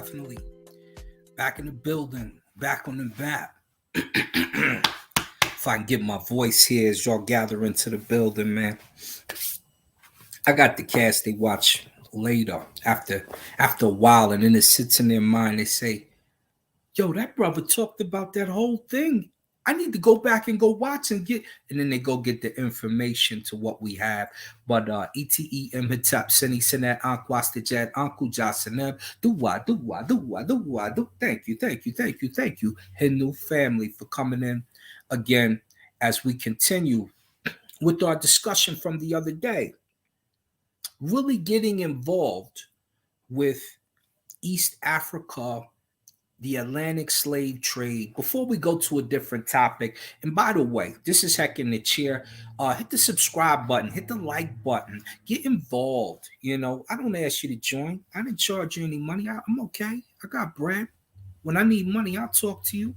definitely. Back in the building, back on the map. If I can get my voice here as y'all gather into the building, man. I got the cast they watch later after a while, and then it sits in their mind. They say, yo, that brother talked about that whole thing. I need to go back and go watch and get, and then they go get the information to what we have. But ETE Mhitap Seni Senet Ankwastijad Anku Jasaneb do. Thank you, Hindu family, for coming in again as we continue with our discussion from the other day. Really getting involved with East Africa, the Atlantic slave trade. Before we go to a different topic, and by the way, this is Heck in the Chair. Hit the subscribe button, hit the like button, get involved. You know, I don't ask you to join. I didn't charge you any money. I'm okay. I got bread. When I need money, I'll talk to you.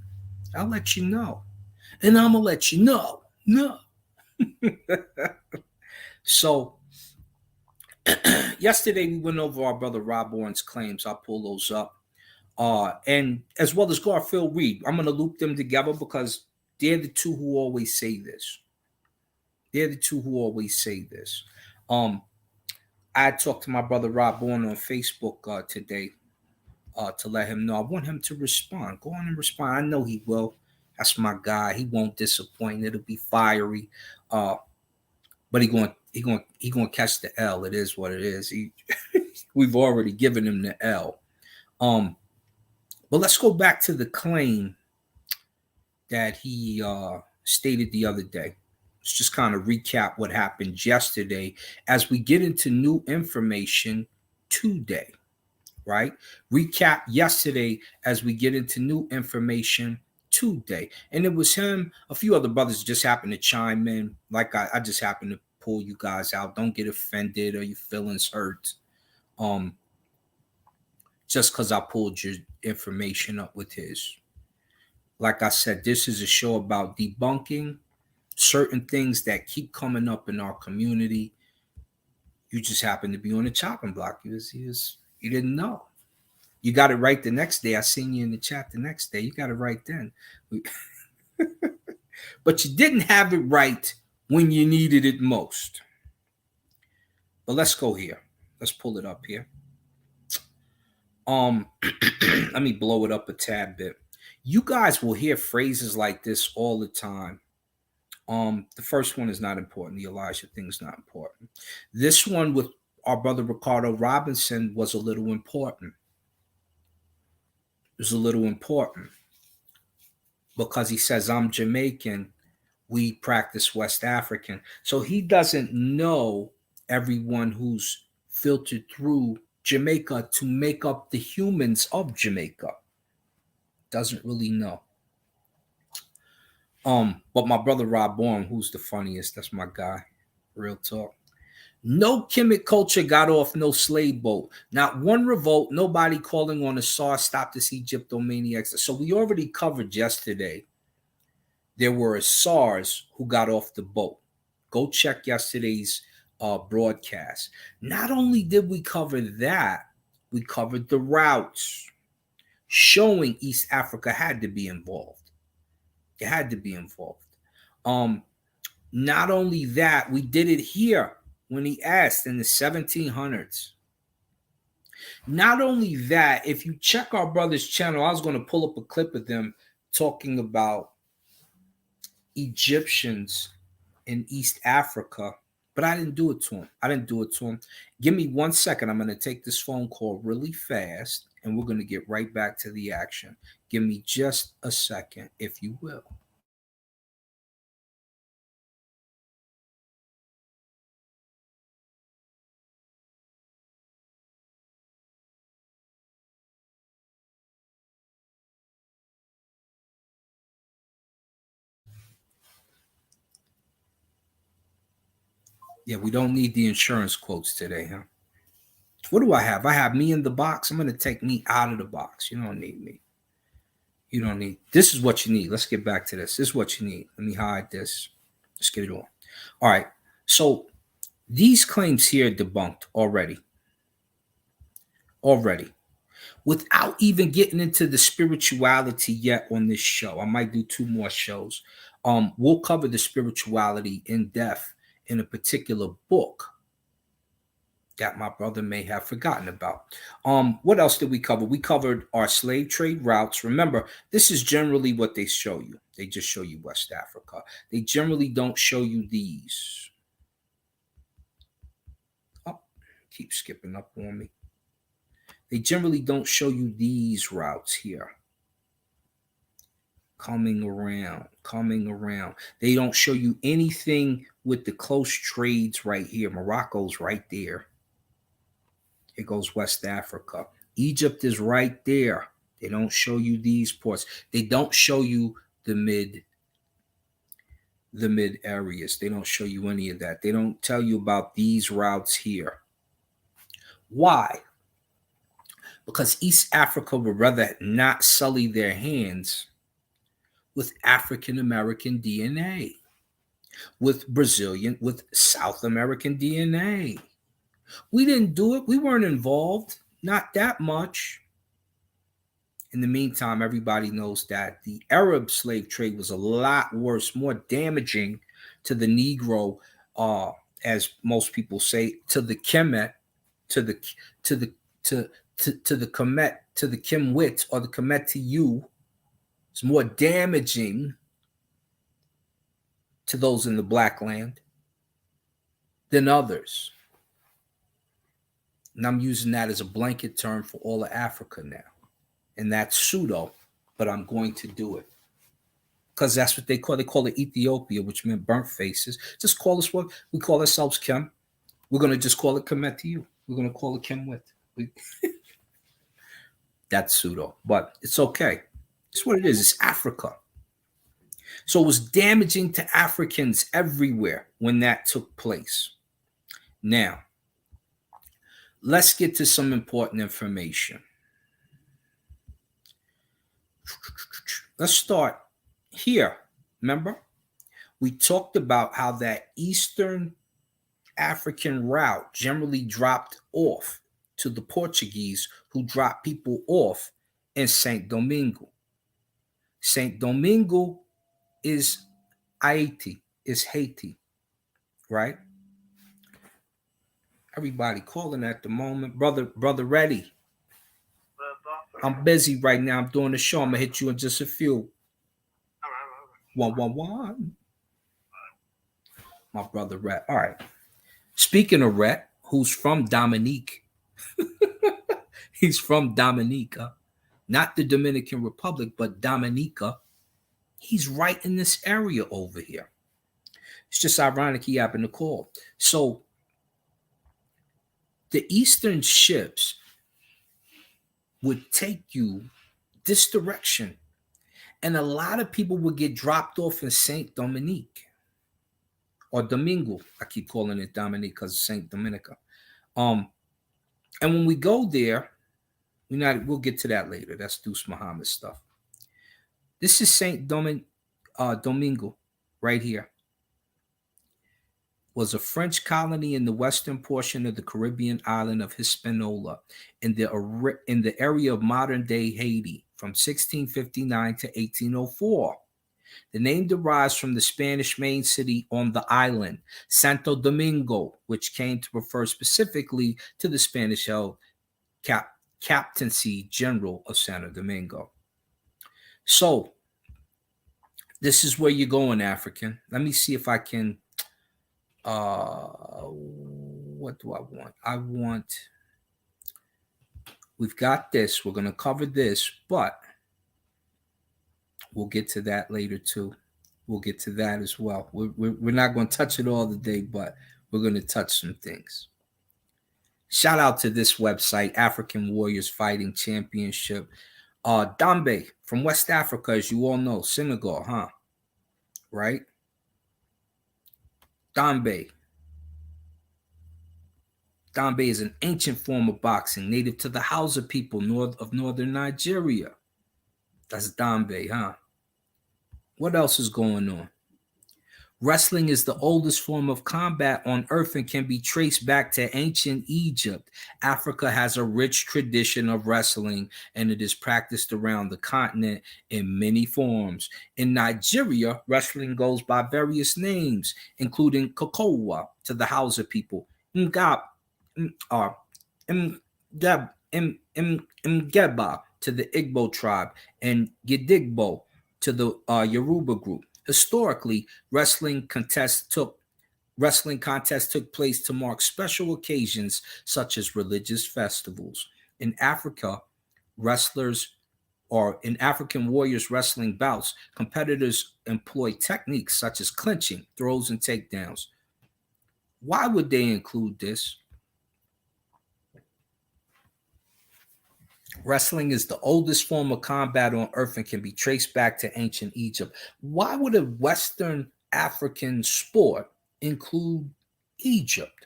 I'll let you know. And I'm gonna let you know. No. So yesterday we went over our brother Rob Warren's claims. I'll pull those up. And as well as Garfield Reed. I'm going to loop them together because they're the two who always say this. I talked to my brother Rob Bourne on Facebook today to let him know I want him to respond. Go on and respond. I know he will. That's my guy. He won't disappoint. It'll be fiery. But he going catch the L. It is what it is. We've already given him the L. But let's go back to the claim that he stated the other day. Let's just kind of recap what happened yesterday as we get into new information today, right? Recap yesterday as we get into new information today. And it was him, a few other brothers just happened to chime in. Like I just happened to pull you guys out. Don't get offended or your feelings hurt. Just because I pulled your information up with his. Like I said, this is a show about debunking certain things that keep coming up in our community. You just happen to be on the chopping block. You didn't know. You got it right the next day. I seen you in the chat the next day. You got it right then. But you didn't have it right when you needed it most. But let's go here. Let's pull it up here. Let me blow it up a tad bit. You guys will hear phrases like this all the time. The first one is not important. The Elijah thing is not important. This one with our brother Ricardo Robinson was a little important. It was a little important because he says, I'm Jamaican. We practice West African. So he doesn't know everyone who's filtered through Jamaica to make up the humans of Jamaica. Doesn't really know. But my brother Rob Bourne, who's the funniest, that's my guy. Real talk. No Kemet culture got off no slave boat. Not one revolt, nobody calling on the SAR, stop this Egyptomaniacs. So we already covered yesterday. There were SARs who got off the boat. Go check yesterday's broadcast. Not only did we cover that, we covered the routes showing East Africa had to be involved. It had to be involved. Not only that, we did it here when he asked in the 1700s. Not only that, if you check our brother's channel, I was going to pull up a clip of them talking about Egyptians in East Africa, but I didn't do it to him. Give me 1 second. I'm going to take this phone call really fast, and we're going to get right back to the action. Give me just a second, if you will. Yeah, we don't need the insurance quotes today, huh? What do I have? I have me in the box. I'm going to take me out of the box. You don't need me. You don't need. This is what you need. Let's get back to this. This is what you need. Let me hide this. Let's get it on. All right. So these claims here debunked already. without even getting into the spirituality yet on this show. I might do 2 more shows. We'll cover the spirituality in depth in a particular book that my brother may have forgotten about. What else did we cover? We covered our slave trade routes. Remember, this is generally what they show you. They just show you West Africa. They generally don't show you these. Oh, keep skipping up on me. They generally don't show you these routes here. Coming around. They don't show you anything with the close trades right here. Morocco's right there. It goes West Africa. Egypt is right there. They don't show you these ports. They don't show you the mid areas. They don't show you any of that. They don't tell you about these routes here. Why? Because East Africa would rather not sully their hands with African American DNA, with South American DNA. We didn't do it. We weren't involved. Not that much. In the meantime, everybody knows that the Arab slave trade was a lot worse, more damaging to the Negro, as most people say, to the Kemet, to the Kemet, to the Kimwit, or the Kemet YOU. It's more damaging to those in the black land than others. And I'm using that as a blanket term for all of Africa now. And that's pseudo, but I'm going to do it. Because that's what they call it Ethiopia, which meant burnt faces. Just call us what we call ourselves, Kem. We're going to just call it Kemet YOU. We're going to call it Kimwit. That's pseudo, but it's okay. It's what it is. It's Africa. So it was damaging to Africans everywhere when that took place. Now, let's get to some important information. Let's start here. Remember, we talked about how that Eastern African route generally dropped off to the Portuguese, who dropped people off in Saint Domingo. Saint Domingo is Haiti, right? Everybody calling at the moment. Brother Reddy. I'm busy right now. I'm doing the show. I'm gonna hit you in just a few. 111. My brother Rhett. All right. Speaking of Rhett, who's from Dominique. He's from Dominica, not the Dominican Republic, but Dominica. He's right in this area over here. It's just ironic he happened to call. So the Eastern ships would take you this direction, and a lot of people would get dropped off in Saint Dominique or Domingo. I keep calling it Dominique because it's Saint Dominica. And when we go there, we'll get to that later. That's Deuce Muhammad stuff. This is Saint Domingo right here. Was a French colony in the western portion of the Caribbean island of Hispaniola in the area of modern-day Haiti from 1659 to 1804. The name derives from the Spanish main city on the island, Santo Domingo, which came to refer specifically to the Spanish-held Captaincy General of Santo Domingo. So, this is where you're going, African. Let me see if I can... what do I want? We've got this. We're going to cover this, but we'll get to that later too. We'll get to that as well. We're not going to touch it all today, but we're going to touch some things. Shout out to this website, African Warriors Fighting Championship. Dambe from West Africa, as you all know, Senegal, huh? Right? Dambe. Dambe is an ancient form of boxing native to the Hausa people of northern Nigeria. That's Dambe, huh? What else is going on? Wrestling is the oldest form of combat on earth and can be traced back to ancient Egypt. Africa has a rich tradition of wrestling, and it is practiced around the continent in many forms. In Nigeria, wrestling goes by various names, including Kokowa to the Hausa people, Ngab, Mgeba to the Igbo tribe, and Gidigbo to the Yoruba group. Historically, wrestling contests took place to mark special occasions such as religious festivals. In Africa, wrestlers or in African warriors wrestling bouts, competitors employ techniques such as clinching, throws, and takedowns. Why would they include this? Wrestling is the oldest form of combat on earth and can be traced back to ancient Egypt. Why would a Western African sport include Egypt?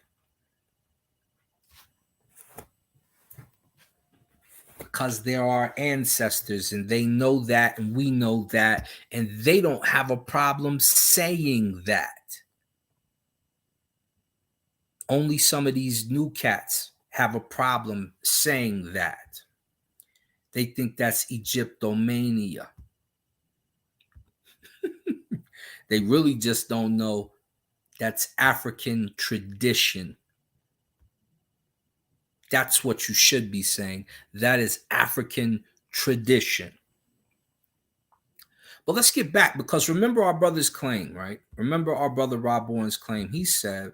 Because there are ancestors and they know that and we know that, and they don't have a problem saying that. Only some of these new cats have a problem saying that. They think that's Egyptomania. They really just don't know that's African tradition. That's what you should be saying. That is African tradition. But let's get back, because remember our brother's claim, right? Remember our brother Rob Bourne's claim. He said,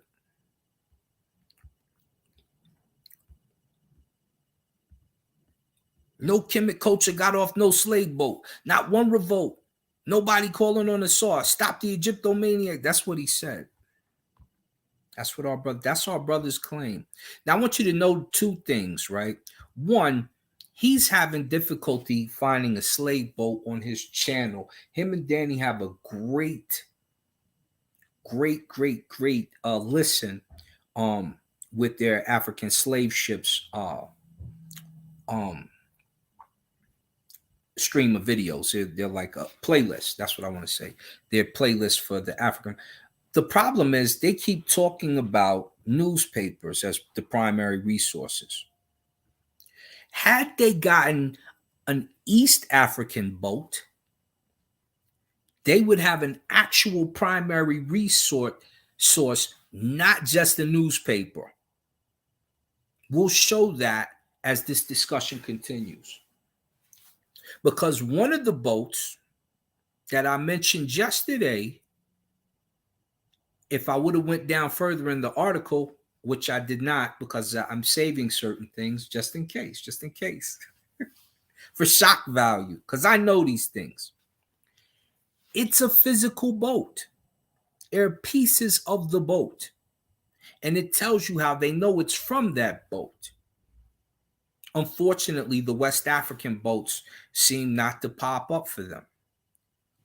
no Kemet culture got off no slave boat. Not one revolt. Nobody calling on the saw. Stop the Egyptomaniac. That's what he said. That's our brother's claim. Now I want you to know two things, right? One, he's having difficulty finding a slave boat on his channel. Him and Danny have a great listen with their African slave ships stream of videos. They're like a playlist. That's what I want to say. They're playlists for the African. The problem is they keep talking about newspapers as the primary resources. Had they gotten an East African boat, they would have an actual primary source, not just a newspaper. We'll show that as this discussion continues. Because one of the boats that I mentioned yesterday, if I would have went down further in the article, which I did not because I'm saving certain things just in case, for shock value, because I know these things. It's a physical boat. There are pieces of the boat, and it tells you how they know it's from that boat. Unfortunately, the West African boats seem not to pop up for them.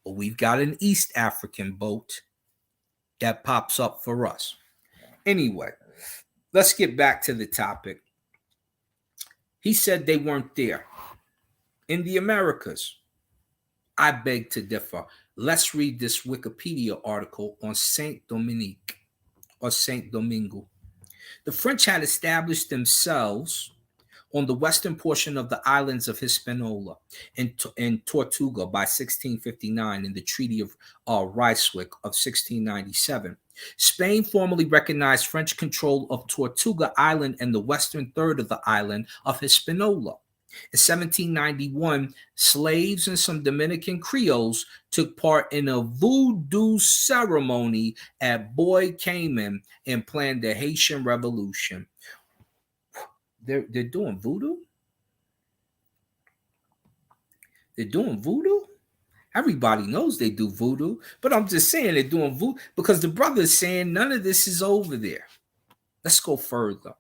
But we've got an East African boat that pops up for us. Anyway, let's get back to the topic. He said they weren't there. In the Americas, I beg to differ. Let's read this Wikipedia article on Saint Dominique or Saint Domingo. The French had established themselves on the western portion of the islands of Hispaniola in Tortuga by 1659 in the Treaty of Ryswick of 1697. Spain formally recognized French control of Tortuga Island and the western third of the island of Hispaniola. In 1791, slaves and some Dominican Creoles took part in a voodoo ceremony at Boy Cayman and planned the Haitian Revolution. They're doing voodoo? They're doing voodoo? Everybody knows they do voodoo, but I'm just saying they're doing voodoo because the brother is saying none of this is over there. Let's go further.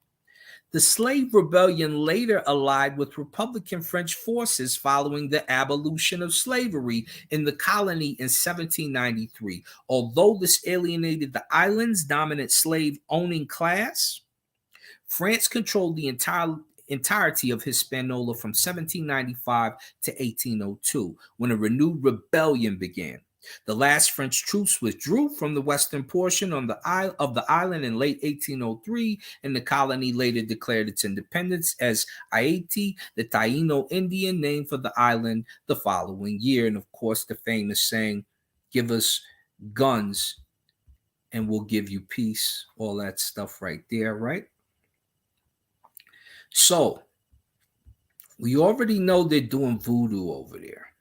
The slave rebellion later allied with Republican French forces following the abolition of slavery in the colony in 1793. Although this alienated the island's dominant slave-owning class, France controlled the entirety of Hispaniola from 1795 to 1802, when a renewed rebellion began. The last French troops withdrew from the western portion of the island in late 1803, and the colony later declared its independence as Haiti, the Taino Indian name for the island, the following year. And of course, the famous saying, "Give us guns and we'll give you peace," all that stuff right there, right? So, we already know they're doing voodoo over there.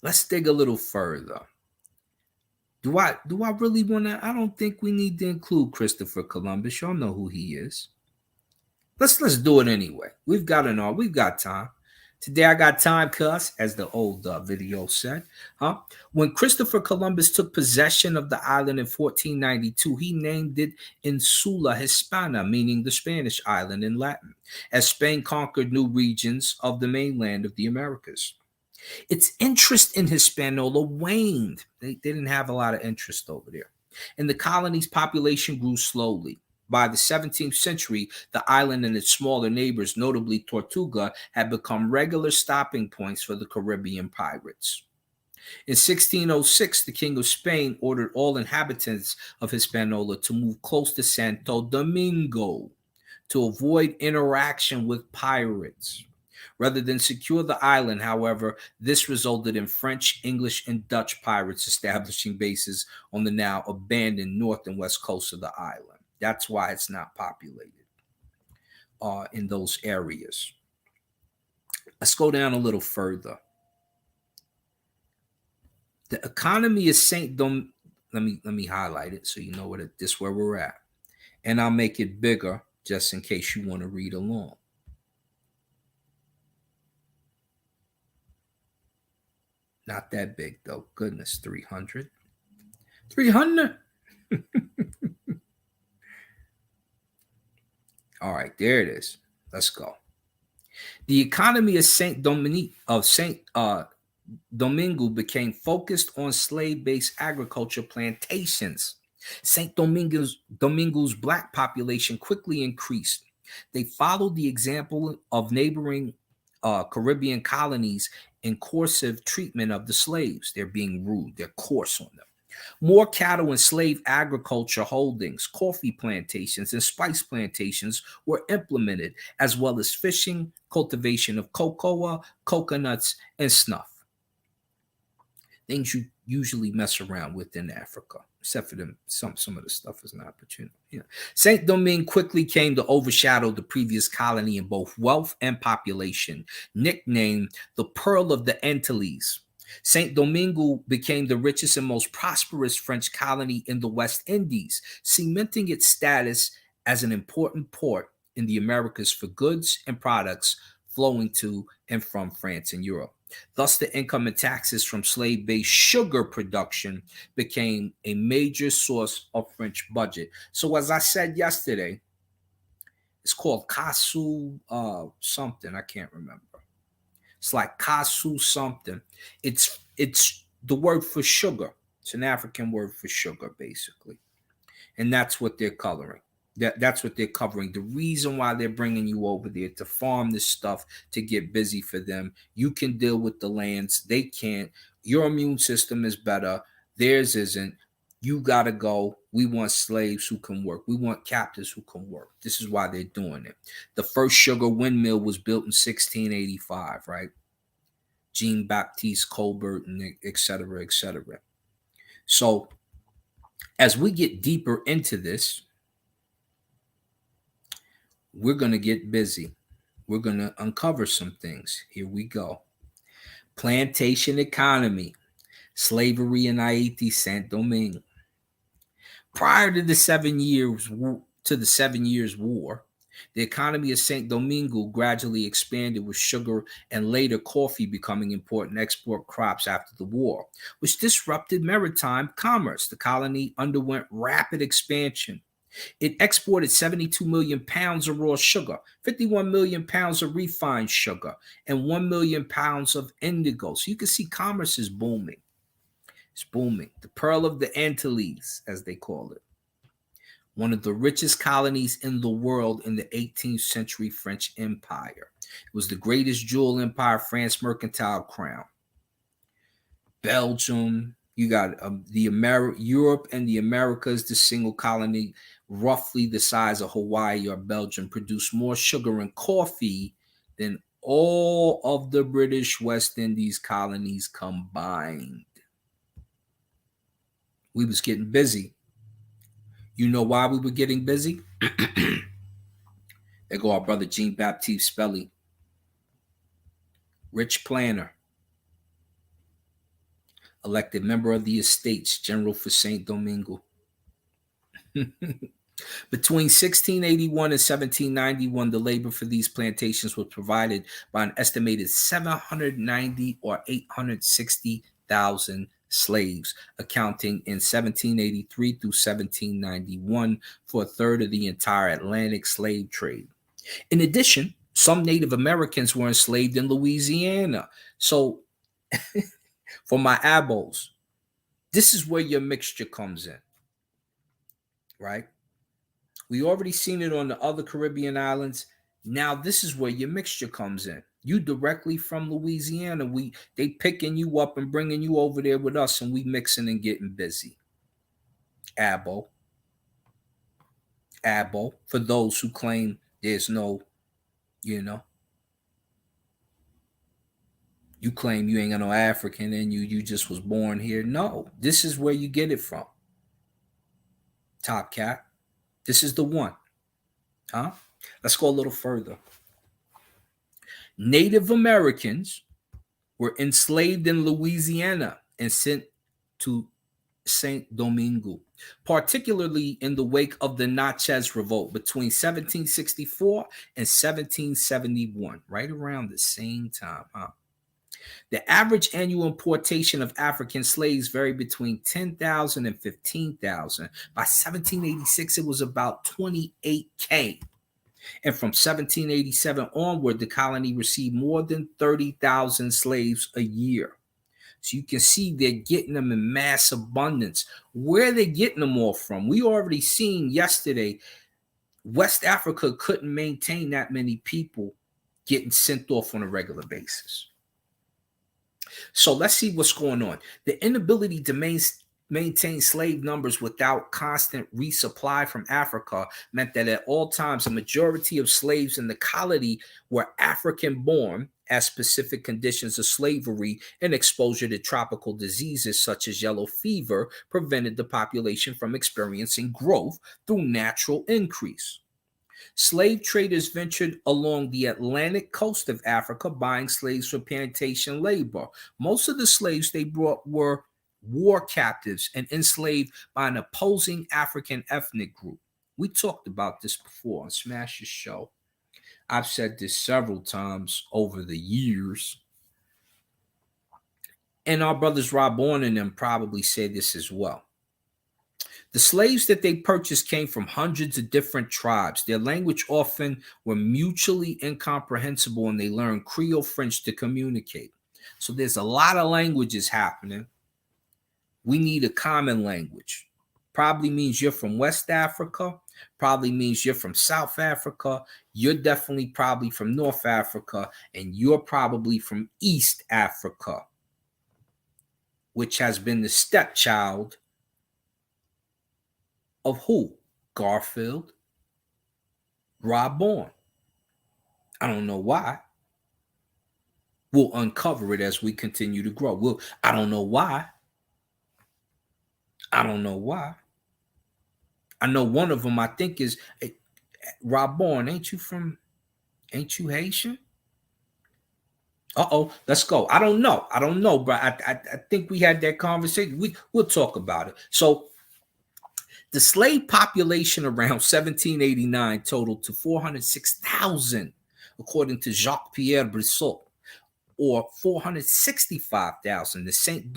Let's dig a little further. Do I really want to? I don't think we need to include Christopher Columbus. Y'all know who he is. Let's do it anyway. We've got an all. We've got time. Today I got time, cuz, as the old video said. When Christopher Columbus took possession of the island in 1492, he named it Insula Hispana, meaning the Spanish island in Latin, as Spain conquered new regions of the mainland of the Americas. Its interest in Hispaniola waned. They didn't have a lot of interest over there. And the colony's population grew slowly. By the 17th century, the island and its smaller neighbors, notably Tortuga, had become regular stopping points for the Caribbean pirates. In 1606, the King of Spain ordered all inhabitants of Hispaniola to move close to Santo Domingo to avoid interaction with pirates. Rather than secure the island, however, this resulted in French, English, and Dutch pirates establishing bases on the now abandoned north and west coast of the island. That's why it's not populated in those areas. Let's go down a little further. The economy of Saint Dom. Let me highlight it so you know where we're at, and I'll make it bigger just in case you want to read along. Not that big though. Goodness, 300. 300. All right, there it is. Let's go. The economy of Saint Domingo became focused on slave-based agriculture plantations. Saint Domingo's black population quickly increased. They followed the example of neighboring Caribbean colonies in coercive treatment of the slaves. They're being rude. They're coarse on them. More cattle and slave agriculture holdings, coffee plantations, and spice plantations were implemented, as well as fishing, cultivation of cocoa, coconuts, and snuff. Things you usually mess around with in Africa, except for them, some of the stuff is not, but Saint Domingue quickly came to overshadow the previous colony in both wealth and population. Nicknamed the Pearl of the Antilles, Saint Domingo became the richest and most prosperous French colony in the West Indies, cementing its status as an important port in the Americas for goods and products flowing to and from France and Europe. Thus, the income and taxes from slave-based sugar production became a major source of French budget. So, as I said yesterday, it's called Kasu something. I can't remember. It's like Kasu something. It's the word for sugar. It's an African word for sugar, basically. And that's what they're coloring. That's what they're covering. The reason why they're bringing you over there to farm this stuff, to get busy for them. You can deal with the lands. They can't. Your immune system is better. Theirs isn't. You got to go. We want slaves who can work. We want captives who can work. This is why they're doing it. The first sugar windmill was built in 1685, right? Jean-Baptiste Colbert, and et cetera, et cetera. So as we get deeper into this, we're going to get busy. We're going to uncover some things. Here we go. Plantation economy, slavery in Haiti, Saint Domingue. Prior to the 7 Years War, the economy of Saint Domingo gradually expanded, with sugar and later coffee becoming important export crops after the war, which disrupted maritime commerce. The colony underwent rapid expansion. It exported 72 million pounds of raw sugar, 51 million pounds of refined sugar, and 1 million pounds of indigo. So you can see commerce is booming. It's booming. The Pearl of the Antilles, as they call it. One of the richest colonies in the world in the 18th century French Empire. It was the greatest jewel empire, France's mercantile crown. Belgium. You got Europe and the Americas, the single colony, roughly the size of Hawaii or Belgium, produce more sugar and coffee than all of the British West Indies colonies combined. We was getting busy. You know why we were getting busy? There go our brother Jean Baptiste Spelly, rich planner, elected member of the Estates General for Saint Domingo. Between 1681 and 1791, the labor for these plantations was provided by an estimated 790 or 860,000 slaves, accounting in 1783 through 1791 for a third of the entire Atlantic slave trade. In addition, some Native Americans were enslaved in Louisiana. So, for my abos, this is where your mixture comes in, right? We already seen it on the other Caribbean islands. Now this is where your mixture comes in. You directly from Louisiana. They picking you up and bringing you over there with us, and we mixing and getting busy. Abo. For those who claim there's no, you claim you ain't got no African in you. You just was born here. No, this is where you get it from. Top Cat. This is the one. Huh? Let's go a little further. Native Americans were enslaved in Louisiana and sent to Saint Domingo, particularly in the wake of the Natchez Revolt between 1764 and 1771, right around the same time. The average annual importation of African slaves varied between 10,000 and 15,000. By 1786, it was about 28K. And from 1787 onward, the colony received more than 30,000 slaves a year. So you can see they're getting them in mass abundance. Where are they getting them all from? We already seen yesterday, West Africa couldn't maintain that many people getting sent off on a regular basis. So let's see what's going on. The inability to maintain slave numbers without constant resupply from Africa meant that at all times a majority of slaves in the colony were African born, as specific conditions of slavery and exposure to tropical diseases such as yellow fever prevented the population from experiencing growth through natural increase. Slave traders ventured along the Atlantic coast of Africa, buying slaves for plantation labor. Most of the slaves they brought were war captives and enslaved by an opposing African ethnic group. We talked about this before on Smash's show. I've said this several times over the years. And our brothers Rob Bourne and them probably say this as well. The slaves that they purchased came from hundreds of different tribes. Their language often were mutually incomprehensible, and they learned Creole French to communicate. So there's a lot of languages happening. We need a common language. Probably means you're from West Africa. Probably means you're from South Africa. You're definitely probably from North Africa. And you're probably from East Africa, which has been the stepchild of who? Garfield, Rob Bourne. I don't know why. We'll uncover it as we continue to grow. I don't know why. I don't know why. I know one of them, I think, is Rob Bourne. Ain't you Haitian? Let's go. I don't know, but I think we had that conversation. We'll talk about it. So the slave population around 1789 totaled to 406,000, according to Jacques-Pierre Brissot, or 465,000. The Saint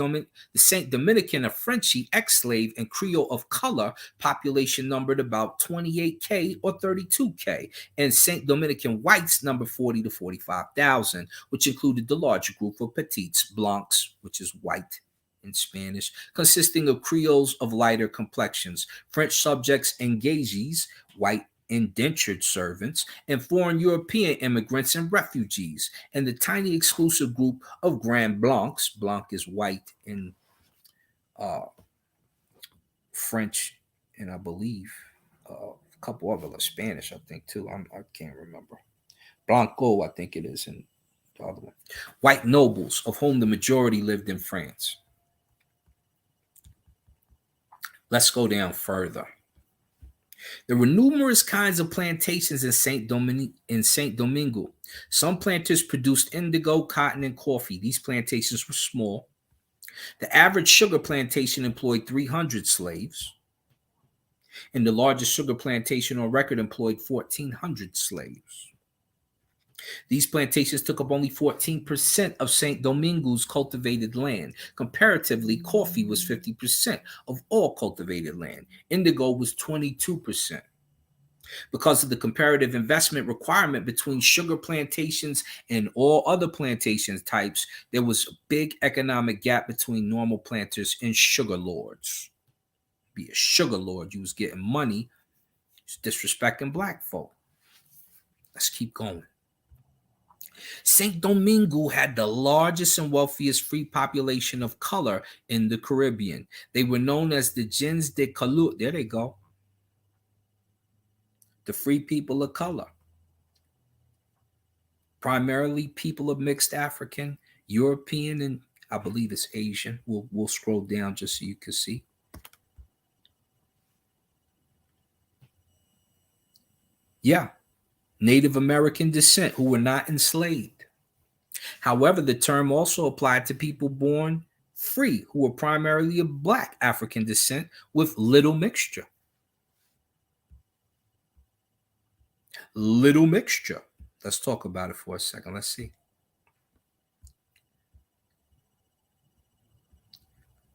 Dominican, a Frenchie ex-slave and Creole of color population numbered about 28K or 32K, and Saint Dominican whites numbered 40 to 45,000, which included the larger group of petites blancs, which is white in Spanish, consisting of Creoles of lighter complexions, French subjects, engagees, white indentured servants, and foreign European immigrants and refugees, and the tiny exclusive group of Grand Blancs. Blanc is white in uh, French, and I believe a couple of them are Spanish, I think, too. I can't remember. Blanco, I think it is, and the other one. White nobles, of whom the majority lived in France. Let's go down further. There were numerous kinds of plantations in Saint Domingo. Some planters produced indigo, cotton, and coffee. These plantations were small. The average sugar plantation employed 300 slaves, and the largest sugar plantation on record employed 1,400 slaves. These plantations took up only 14% of St. Domingo's cultivated land. Comparatively, coffee was 50% of all cultivated land. Indigo was 22%. Because of the comparative investment requirement between sugar plantations and all other plantation types, there was a big economic gap between normal planters and sugar lords. Be a sugar lord, you was getting money, disrespecting black folk. Let's keep going. St. Domingo had the largest and wealthiest free population of color in the Caribbean. They were known as the gens de couleur. There they go. The free people of color. Primarily people of mixed African, European, and I believe it's Asian. We'll scroll down just so you can see. Yeah. Native American descent who were not enslaved. However, the term also applied to people born free who were primarily of black African descent with little mixture. Little mixture. Let's talk about it for a second. Let's see.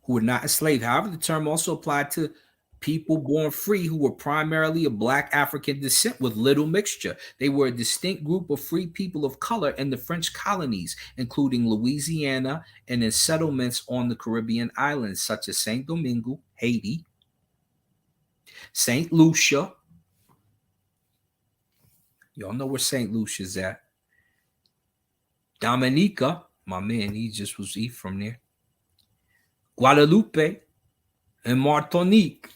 Who were not enslaved. However, the term also applied to people born free who were primarily of black African descent with little mixture. They were a distinct group of free people of color in the French colonies, including Louisiana and in settlements on the Caribbean islands such as St. Domingo, Haiti, St. Lucia. Y'all know where St. Lucia's at. Dominica, my man, he from there. Guadeloupe and Martinique.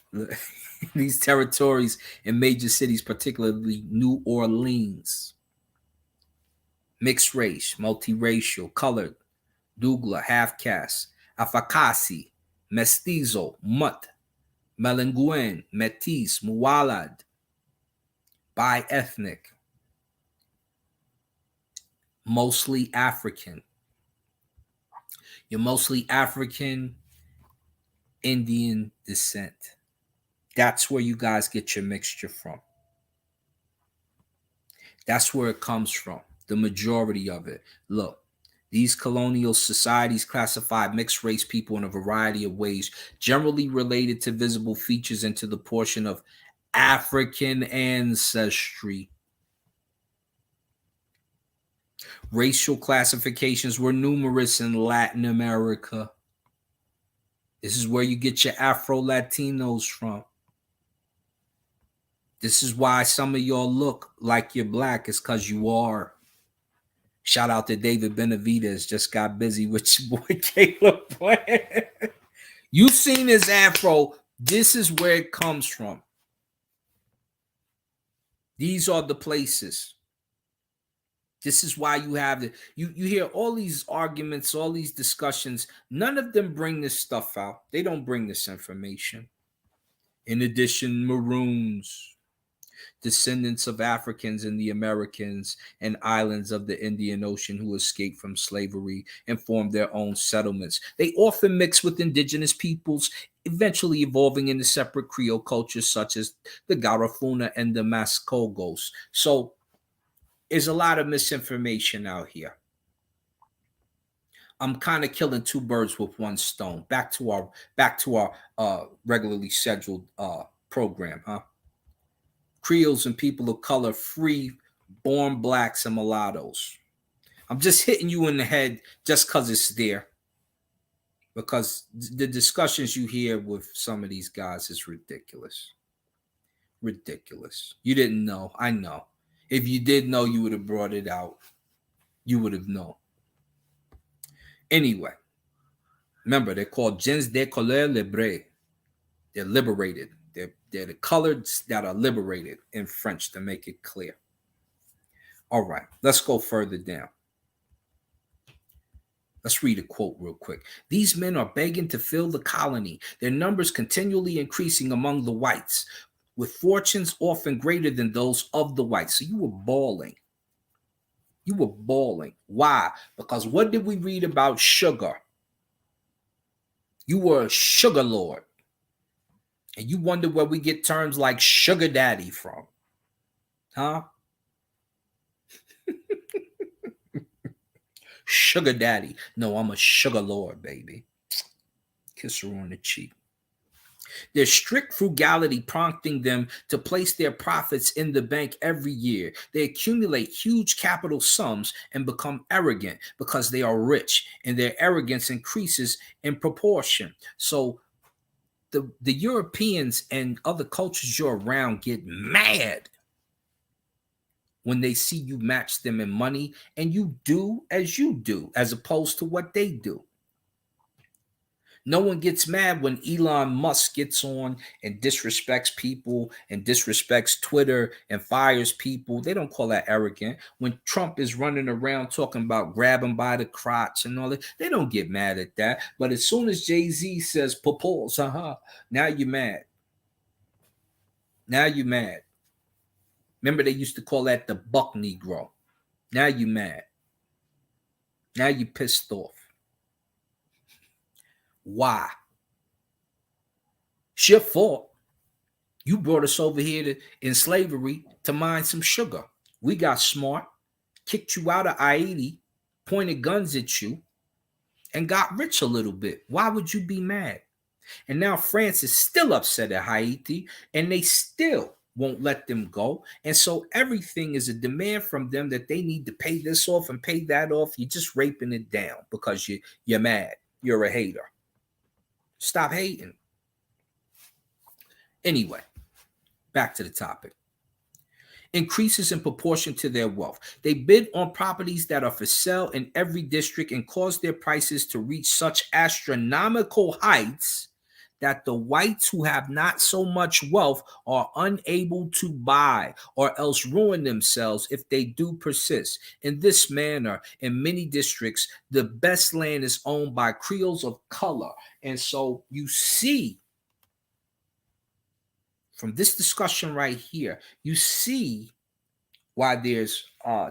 These territories in major cities, particularly New Orleans. Mixed race, multiracial, colored, Dougla, half caste, Afakasi, Mestizo, Mutt, Melanguen, Metis, Mualad, bi-ethnic, mostly African. You're mostly African, Indian descent. That's where you guys get your mixture from. That's where it comes from. The majority of it. Look, these colonial societies classified mixed race people in a variety of ways, generally related to visible features and to the portion of African ancestry. Racial classifications were numerous in Latin America. This is where you get your Afro-Latinos from. This is why some of y'all look like you're black, is because you are. Shout out to David Benavides, just got busy with your boy Caleb Plant. You seen his afro. This is where it comes from. These are the places. This is why you have the you hear all these arguments, all these discussions. None of them bring this stuff out. They don't bring this information. In addition, Maroons, descendants of Africans in the Americans and islands of the Indian Ocean who escaped from slavery and formed their own settlements. They often mix with indigenous peoples, eventually evolving into separate Creole cultures such as the Garifuna and the Mascogos. So there's a lot of misinformation out here. I'm kind of killing two birds with one stone. Back to our regularly scheduled program, huh? Creoles and people of color, free, born blacks and mulattoes. I'm just hitting you in the head just because it's there. Because the discussions you hear with some of these guys is ridiculous. Ridiculous. You didn't know. I know. If you did know, you would have brought it out. You would have known. Anyway, remember, they're called gens de couleur libre. They're liberated. They're the colors that are liberated in French, to make it clear. All right, let's go further down. Let's read a quote real quick. These men are begging to fill the colony, their numbers continually increasing among the whites, with fortunes often greater than those of the whites. So you were bawling. You were bawling. Why? Because what did we read about sugar? You were a sugar lord. And you wonder where we get terms like sugar daddy from. Huh? Sugar daddy. No, I'm a sugar lord, baby. Kiss her on the cheek. Their strict frugality prompting them to place their profits in the bank every year. They accumulate huge capital sums and become arrogant because they are rich, and their arrogance increases in proportion. So the Europeans and other cultures you're around get mad when they see you match them in money and you do as you do, as opposed to what they do. No one gets mad when Elon Musk gets on and disrespects people and disrespects Twitter and fires people. They don't call that arrogant. When Trump is running around talking about grab him by the crotch and all that, they don't get mad at that. But as soon as Jay-Z says pause, now you're mad. Now you're mad. Remember, they used to call that the buck Negro. Now you mad. Now you pissed off. Why? It's your fault. You brought us over here in slavery to mine some sugar. We got smart, kicked you out of Haiti, pointed guns at you, and got rich a little bit. Why would you be mad? And now France is still upset at Haiti, and they still won't let them go. And so everything is a demand from them that they need to pay this off and pay that off. You're just raping it down because you're mad. You're a hater. Stop hating. Anyway, back to the topic. Increases in proportion to their wealth. They bid on properties that are for sale in every district and cause their prices to reach such astronomical heights that the whites who have not so much wealth are unable to buy or else ruin themselves if they do persist. In this manner, in many districts, the best land is owned by Creoles of color. And so you see, from this discussion right here, you see why there's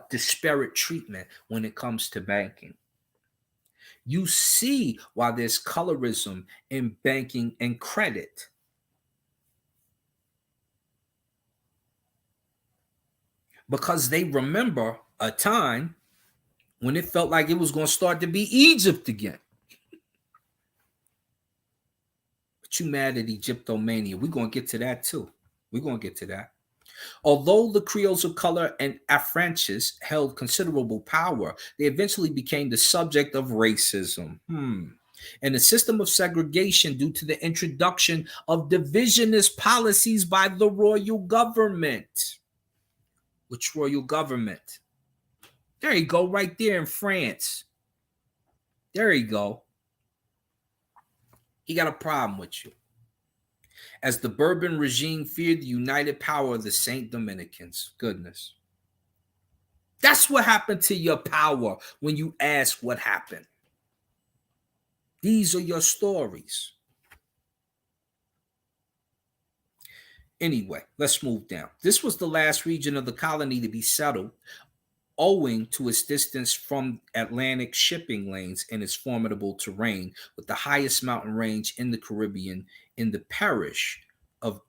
disparate treatment when it comes to banking. You see why there's colorism in banking and credit. Because they remember a time when it felt like it was going to start to be Egypt again. But you mad at Egyptomania. We're going to get to that too. We're going to get to that. Although the Creoles of color and affranchis held considerable power, they eventually became the subject of racism and a system of segregation due to the introduction of divisionist policies by the royal government. Which royal government? There you go, right there in France. There you go. He got a problem with you. As the Bourbon regime feared the united power of the Saint Dominicans. Goodness. That's what happened to your power when you ask what happened. These are your stories. Anyway, let's move down. This was the last region of the colony to be settled, owing to its distance from Atlantic shipping lanes and its formidable terrain, with the highest mountain range in the Caribbean. In the parish of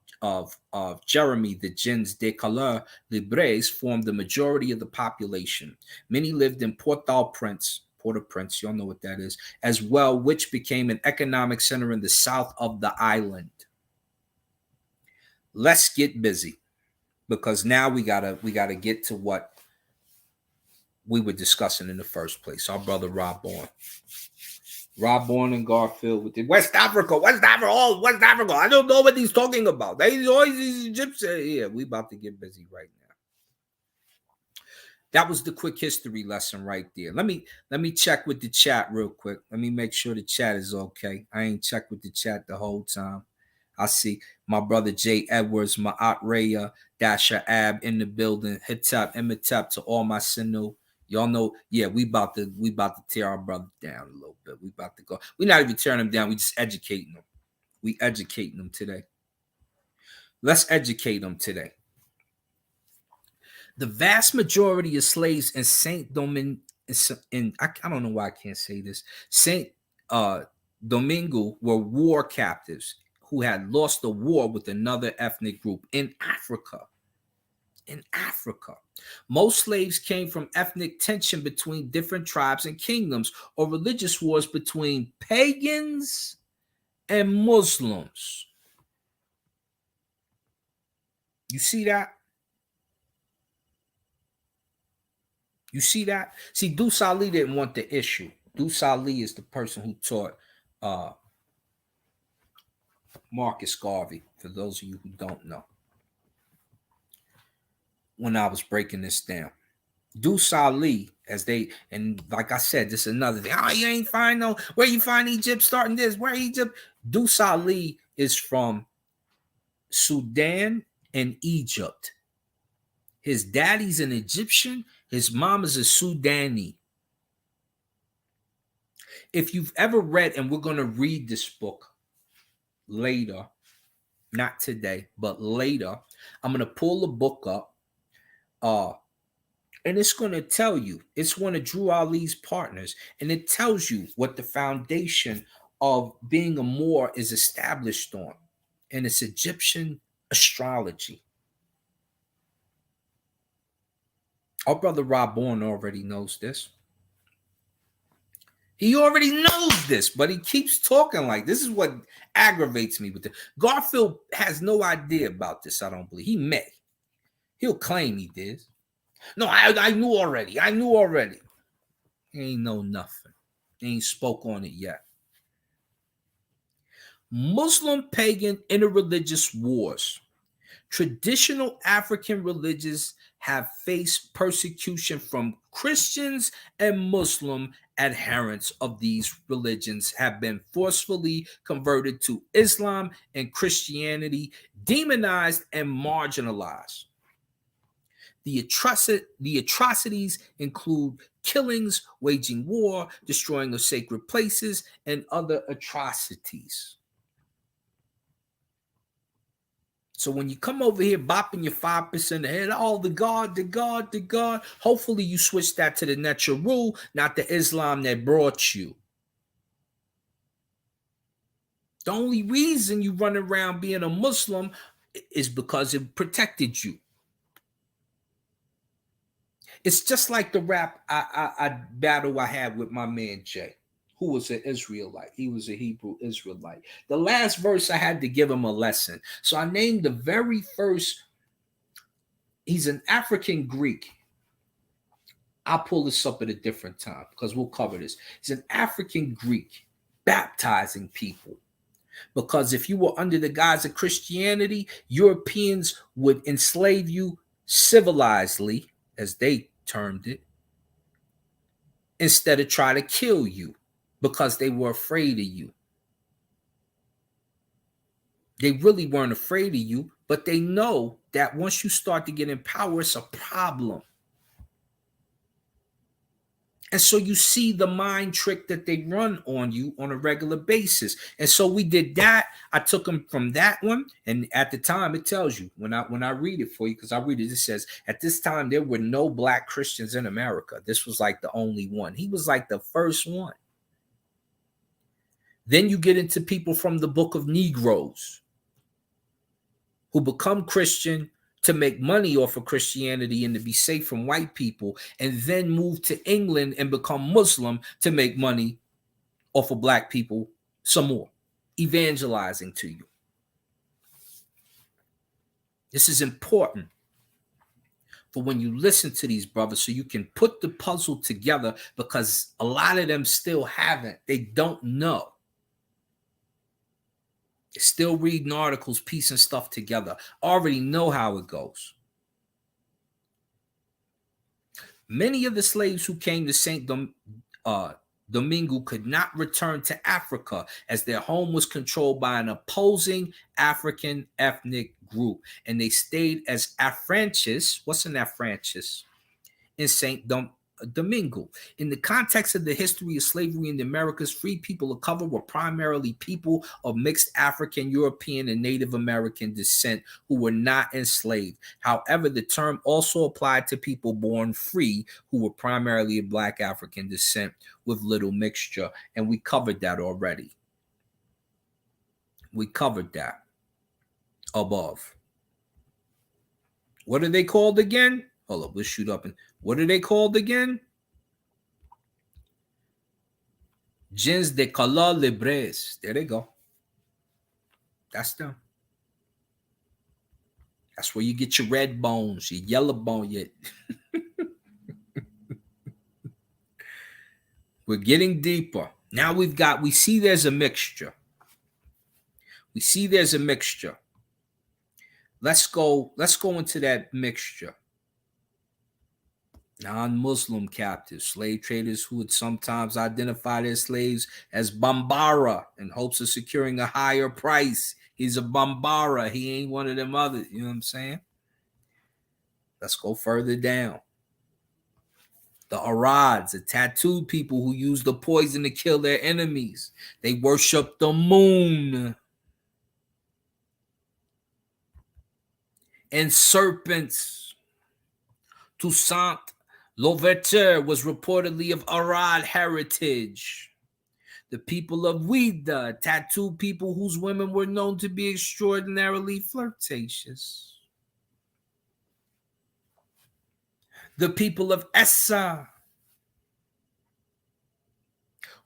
Jeremy, the gens de couleur libres formed the majority of the population. Many lived in Port-au-Prince, y'all know what that is, as well, which became an economic center in the south of the island. Let's get busy, because now we gotta get to what we were discussing in the first place. Our brother Rob on. Rob Bourne and Garfield with the West Africa, West Africa, all West Africa. I don't know what he's talking about. They always these Egyptians. Yeah, we about to get busy right now. That was the quick history lesson right there. Let me check with the chat real quick. Let me make sure the chat is okay. I ain't checked with the chat the whole time. I see my brother Jay Edwards, my Aunt Raya, Dasha Ab in the building. Hitap, Imitap to all my Sinu. Y'all know, yeah, we about to tear our brother down a little bit. We about to go. We're not even tearing him down. We just educating them. We educating them today. Let's educate them today. The vast majority of slaves in Saint Domingue, I don't know why I can't say this, Saint Domingo were war captives who had lost the war with another ethnic group in Africa. In Africa, most slaves came from ethnic tension between different tribes and kingdoms, or religious wars between pagans and Muslims. You see that? You see that? See, Deuce Ali didn't want the issue. Deuce Ali is the person who taught Marcus Garvey, for those of you who don't know, when I was breaking this down. Deuce Ali, and like I said, this is another thing. Oh, you ain't find no, where you find Egypt starting this? Where Egypt? Deuce Ali is from Sudan and Egypt. His daddy's an Egyptian. His mom is a Sudani. If you've ever read, and we're going to read this book later, not today, but later, I'm going to pull the book up. And it's going to tell you, it's one of Drew Ali's partners, and it tells you what the foundation of being a Moor is established on. And it's Egyptian astrology. Our brother Rob Bourne already knows this. He already knows this, but he keeps talking like this is what aggravates me with it. Garfield has no idea about this, I don't believe. He may. He'll claim he did. No, I knew already. I knew already. He ain't know nothing. He ain't spoke on it yet. Muslim pagan interreligious wars. Traditional African religions have faced persecution from Christians, and Muslim adherents of these religions have been forcefully converted to Islam and Christianity, demonized and marginalized. The atrocities include killings, waging war, destroying of sacred places, and other atrocities. So when you come over here bopping your 5% ahead, oh, the God, hopefully you switch that to the natural rule, not the Islam that brought you. The only reason you run around being a Muslim is because it protected you. It's just like the rap battle I had with my man Jay, who was an Israelite. He was a Hebrew Israelite. The last verse I had to give him a lesson. So I named the very first, he's an African Greek. I'll pull this up at a different time because we'll cover this. He's an African Greek baptizing people. Because if you were under the guise of Christianity, Europeans would enslave you civilizedly, as they termed it, instead of try to kill you because they were afraid of you. They really weren't afraid of you, but they know that once you start to get in power, it's a problem. And so you see the mind trick that they run on you on a regular basis. And so we did that. I took them from that one. And at the time, it tells you, when I read it for you, because I read it, it says, at this time, there were no Black Christians in America. This was like the only one. He was like the first one. Then you get into people from the Book of Negroes who become Christian to make money off of Christianity and to be safe from white people, and then move to England and become Muslim to make money off of Black people some more, evangelizing to you. This is important. for when you listen to these brothers so you can put the puzzle together, because a lot of them still haven't. They don't know. They're still reading articles, piecing stuff together. Already know how it goes. Many of the slaves who came to Domingo could not return to Africa as their home was controlled by an opposing African ethnic group, and they stayed as affranchis. What's an affranchis? In Domingo. In the context of the history of slavery in the Americas, free people of color were primarily people of mixed African, European, and Native American descent who were not enslaved. However, the term also applied to people born free who were primarily of Black African descent with little mixture. And we covered that already. We covered that above. What are they called again? Hold up, let's shoot up. And what are they called again? Gens de couleur libres. There they go. That's them. That's where you get your red bones, your yellow bone. We're getting deeper. Now we see there's a mixture. We see there's a mixture. Let's go into that mixture. Non-Muslim captives, slave traders who would sometimes identify their slaves as Bambara in hopes of securing a higher price. He's a Bambara. He ain't one of them others. You know what I'm saying? Let's go further down. The Arads, the tattooed people who use the poison to kill their enemies. They worship the moon and serpents. Toussaint Louverture was reportedly of Arad heritage. The people of Ouida, tattooed people whose women were known to be extraordinarily flirtatious. The people of Essa,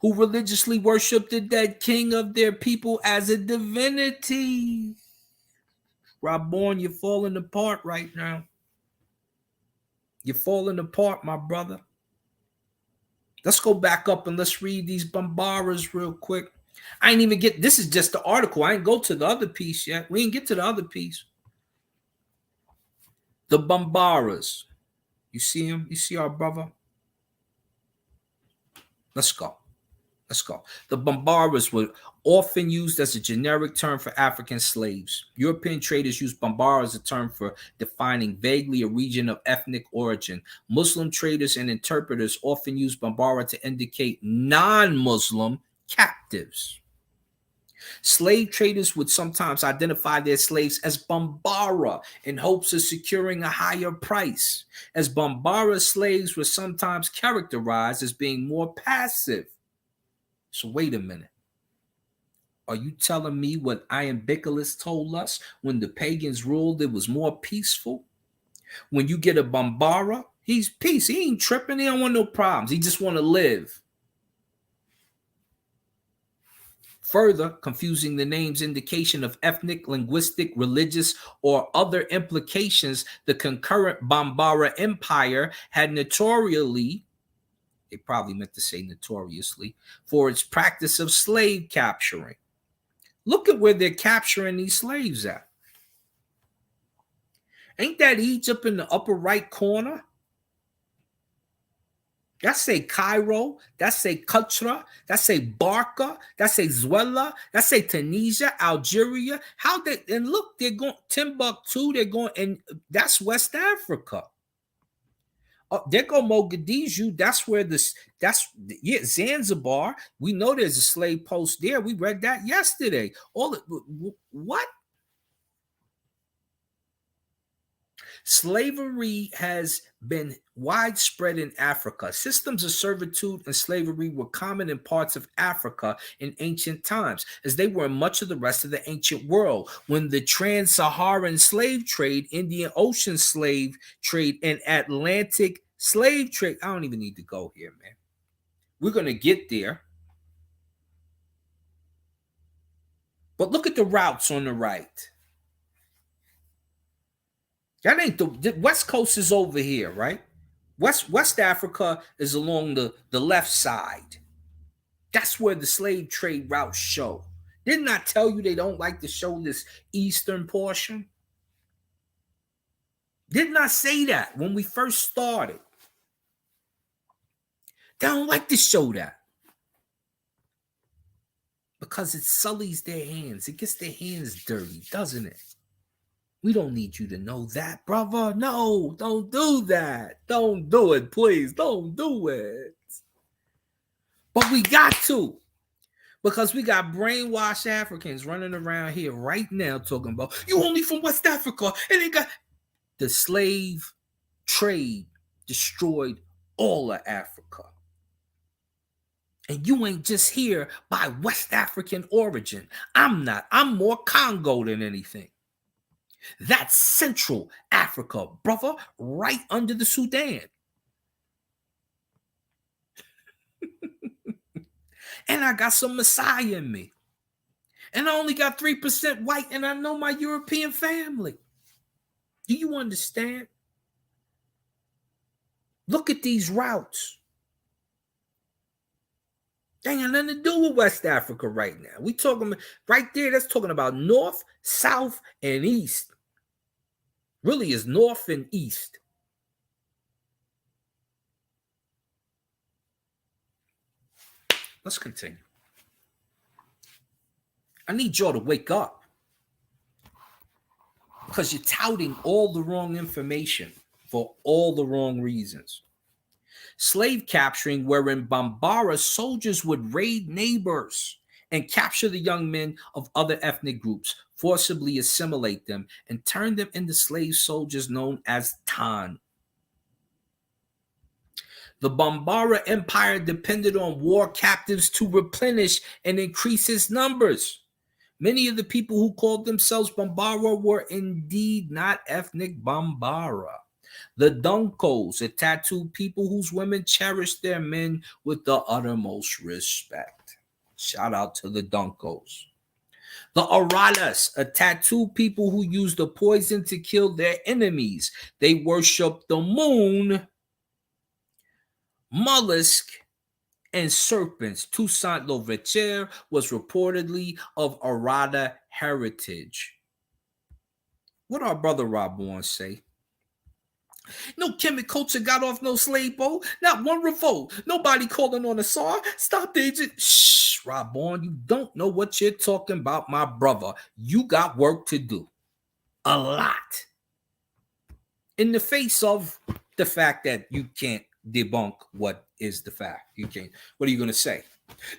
who religiously worshiped the dead king of their people as a divinity. Rabborn, you're falling apart right now. You're falling apart, my brother. Let's go back up and let's read these Bambaras real quick. I ain't even get, this is just the article. I ain't go to the other piece yet. We ain't get to the other piece. The Bambaras. You see him? You see our brother? Let's go. Let's go. The Bambaras were often used as a generic term for African slaves. European traders used Bambara as a term for defining vaguely a region of ethnic origin. Muslim traders and interpreters often use Bambara to indicate non-Muslim captives. Slave traders would sometimes identify their slaves as Bambara in hopes of securing a higher price, as Bambara slaves were sometimes characterized as being more passive. So wait a minute. Are you telling me what Iambicolus told us when the pagans ruled it was more peaceful? When you get a Bambara, he's peace. He ain't tripping. He don't want no problems. He just want to live. Further confusing the name's indication of ethnic, linguistic, religious, or other implications, the concurrent Bambara Empire had notoriously, they probably meant to say notoriously, for its practice of slave capturing. Look at where they're capturing these slaves at. Ain't that Egypt in the upper right corner? That say Cairo, that say Qutra, that say Barca, that say Zuela, that say Tunisia, Algeria. How they, and look, they're going Timbuktu, they're going, and that's West Africa. There go Mogadishu. That's where Zanzibar. We know there's a slave post there. We read that yesterday. What? Slavery has been widespread in Africa. Systems of servitude and slavery were common in parts of Africa in ancient times, as they were in much of the rest of the ancient world. When the trans-Saharan slave trade, Indian Ocean slave trade, and Atlantic slave trade, I don't even need to go here, man. We're going to get there. But look at the routes on the right. That ain't the West Coast is over here, right? West Africa is along the left side. That's where the slave trade routes show. Didn't I tell you they don't like to show this eastern portion? Didn't I say that when we first started? They don't like to show that because it sullies their hands. It gets their hands dirty, doesn't it? We don't need you to know that, brother. No, don't do that. Don't do it, please. Don't do it. But we got to, because we got brainwashed Africans running around here right now talking about you only from West Africa, and they got the slave trade destroyed all of Africa. And you ain't just here by West African origin. I'm not. I'm more Congo than anything. That's Central Africa, brother, right under the Sudan. And I got some Messiah in me. And I only got 3% white, and I know my European family. Do you understand? Look at these routes. They ain't nothing to do with West Africa right now. We talking right there, that's talking about north, south, and east. Really is north and east. Let's continue. I need y'all to wake up, because you're touting all the wrong information for all the wrong reasons. Slave capturing, wherein Bambara soldiers would raid neighbors and capture the young men of other ethnic groups, forcibly assimilate them, and turn them into slave soldiers known as Tan. The Bambara Empire depended on war captives to replenish and increase its numbers. Many of the people who called themselves Bambara were indeed not ethnic Bambara. The Dunkos, a tattooed people whose women cherished their men with the uttermost respect. Shout out to the Dunkos. The Aradas, a tattooed people who used the poison to kill their enemies. They worshiped the moon, mollusk, and serpents. Toussaint Louverture was reportedly of Arada heritage. What our brother Rob wants say? No Kemet culture got off no slave boat. Not one revolt. Nobody calling on the Tsar. Stop the agent. Shh, Rob Bourne, you don't know what you're talking about, my brother. You got work to do. A lot. In the face of the fact that you can't debunk what is the fact. You can't. What are you going to say?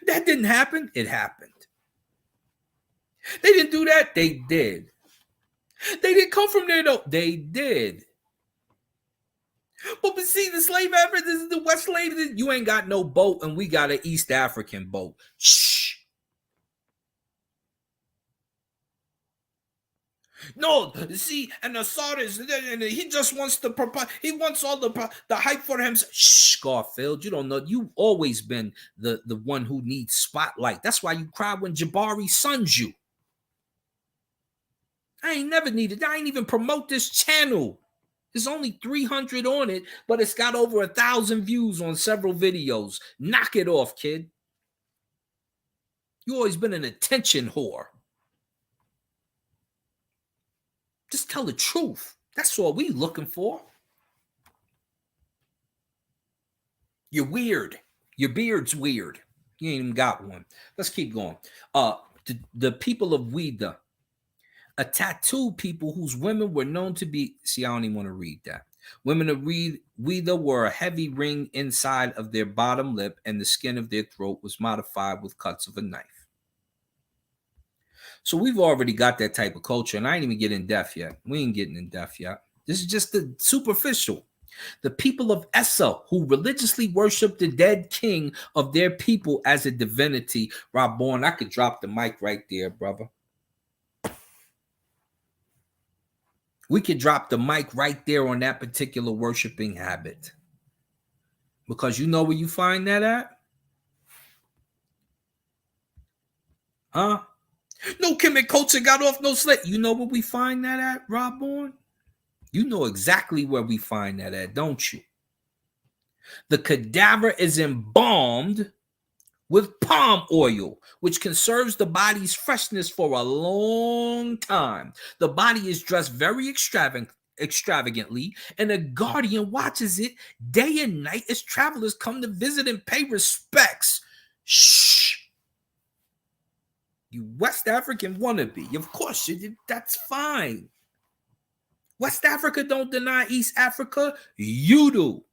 That didn't happen. It happened. They didn't do that. They did. They didn't come from there, though. They did. But see, the slave effort, this is the West slave. You ain't got no boat, and we got an East African boat. Shh. No, see, and the Sardis, and he just wants he wants all the hype for him. Shh, Garfield, you don't know. You've always been the one who needs spotlight. That's why you cry when Jabari sons you. I ain't never needed. I ain't even promote this channel. There's only 300 on it, but it's got over 1,000 views on several videos. Knock it off, kid. You always been an attention whore. Just tell the truth. That's all we looking for. You're weird. Your beard's weird. You ain't even got one. Let's keep going. The people of Ouida, a tattooed people whose women were known to be. See, I don't even want to read that. Women of Ouida wore a heavy ring inside of their bottom lip, and the skin of their throat was modified with cuts of a knife. So we've already got that type of culture, and I ain't even getting in depth yet. We ain't getting in depth yet. This is just the superficial. The people of Essa, who religiously worship the dead king of their people as a divinity. Rob Bourne, I could drop the mic right there, brother. We could drop the mic right there on that particular worshiping habit. Because you know where you find that at? Huh? No Kemet culture got off no slave. You know where we find that at, Rob Bourne? You know exactly where we find that at, don't you? The cadaver is embalmed with palm oil, which conserves the body's freshness for a long time. The body is dressed very extravagantly, and a guardian watches it day and night as travelers come to visit and pay respects. Shh. You West African wannabe. Of course, that's fine. West Africa don't deny East Africa. You do.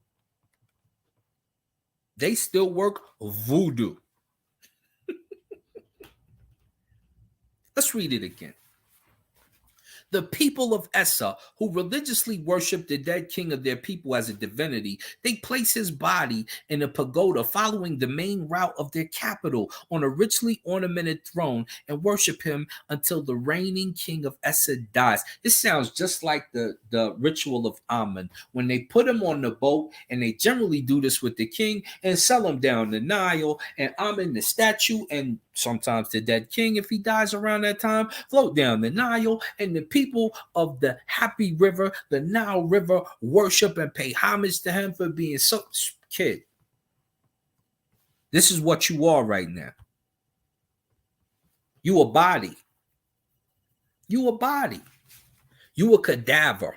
They still work voodoo. Let's read it again. The people of Essa, who religiously worship the dead king of their people as a divinity, they place his body in a pagoda following the main route of their capital on a richly ornamented throne and worship him until the reigning king of Essa dies. This sounds just like the ritual of Amun, when they put him on the boat, and they generally do this with the king and sell him down the Nile, and Amun, the statue, and sometimes the dead king, if he dies around that time, float down the Nile, and the people of the happy river, the Nile River, worship and pay homage to him for being so. Kid, this is what you are right now. You a body. You a body. You a cadaver.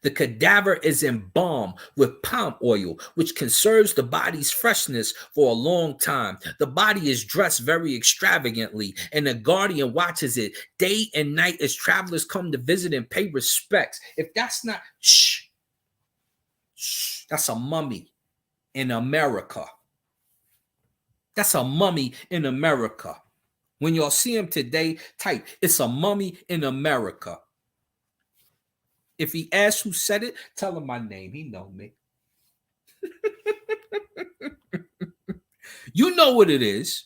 The cadaver is embalmed with palm oil, which conserves the body's freshness for a long time. The body is dressed very extravagantly, and the guardian watches it day and night as travelers come to visit and pay respects. If that's not, shh, that's a mummy in America. That's a mummy in America. When y'all see him today, type, it's a mummy in America. If he asks who said it, tell him my name. He know me. You know what it is.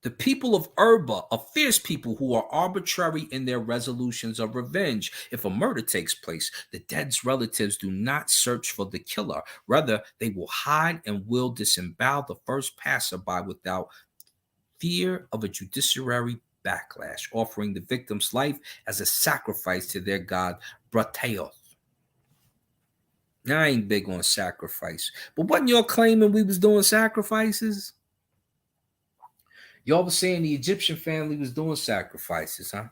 The people of Urba are fierce people who are arbitrary in their resolutions of revenge. If a murder takes place, the dead's relatives do not search for the killer. Rather, they will hide and will disembowel the first passerby without fear of a judiciary backlash, offering the victim's life as a sacrifice to their god, Brataeoth. Now, I ain't big on sacrifice, but wasn't y'all claiming we was doing sacrifices? Y'all was saying the Egyptian family was doing sacrifices, huh?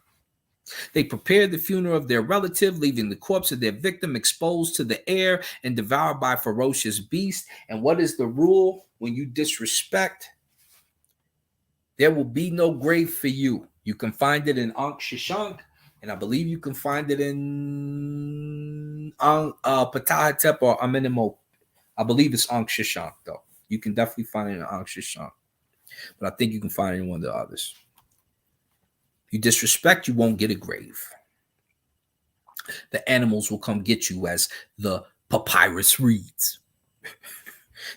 They prepared the funeral of their relative, leaving the corpse of their victim exposed to the air and devoured by ferocious beasts. And what is the rule when you disrespect? There will be no grave for you. You can find it in Ankh Shashank, and I believe you can find it in Ptahhotep or Amenemhotep. I believe it's Ankh Shashank, though. You can definitely find it in Ankh Shashank, but I think you can find it in one of the others. You disrespect, you won't get a grave. The animals will come get you, as the papyrus reads.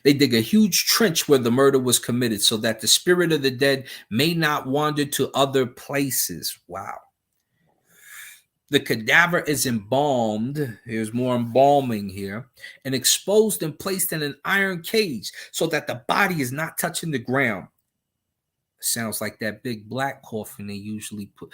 They dig a huge trench where the murder was committed so that the spirit of the dead may not wander to other places. Wow. The cadaver is embalmed. Here's more embalming here. And exposed and placed in an iron cage so that the body is not touching the ground. Sounds like that big black coffin they usually put.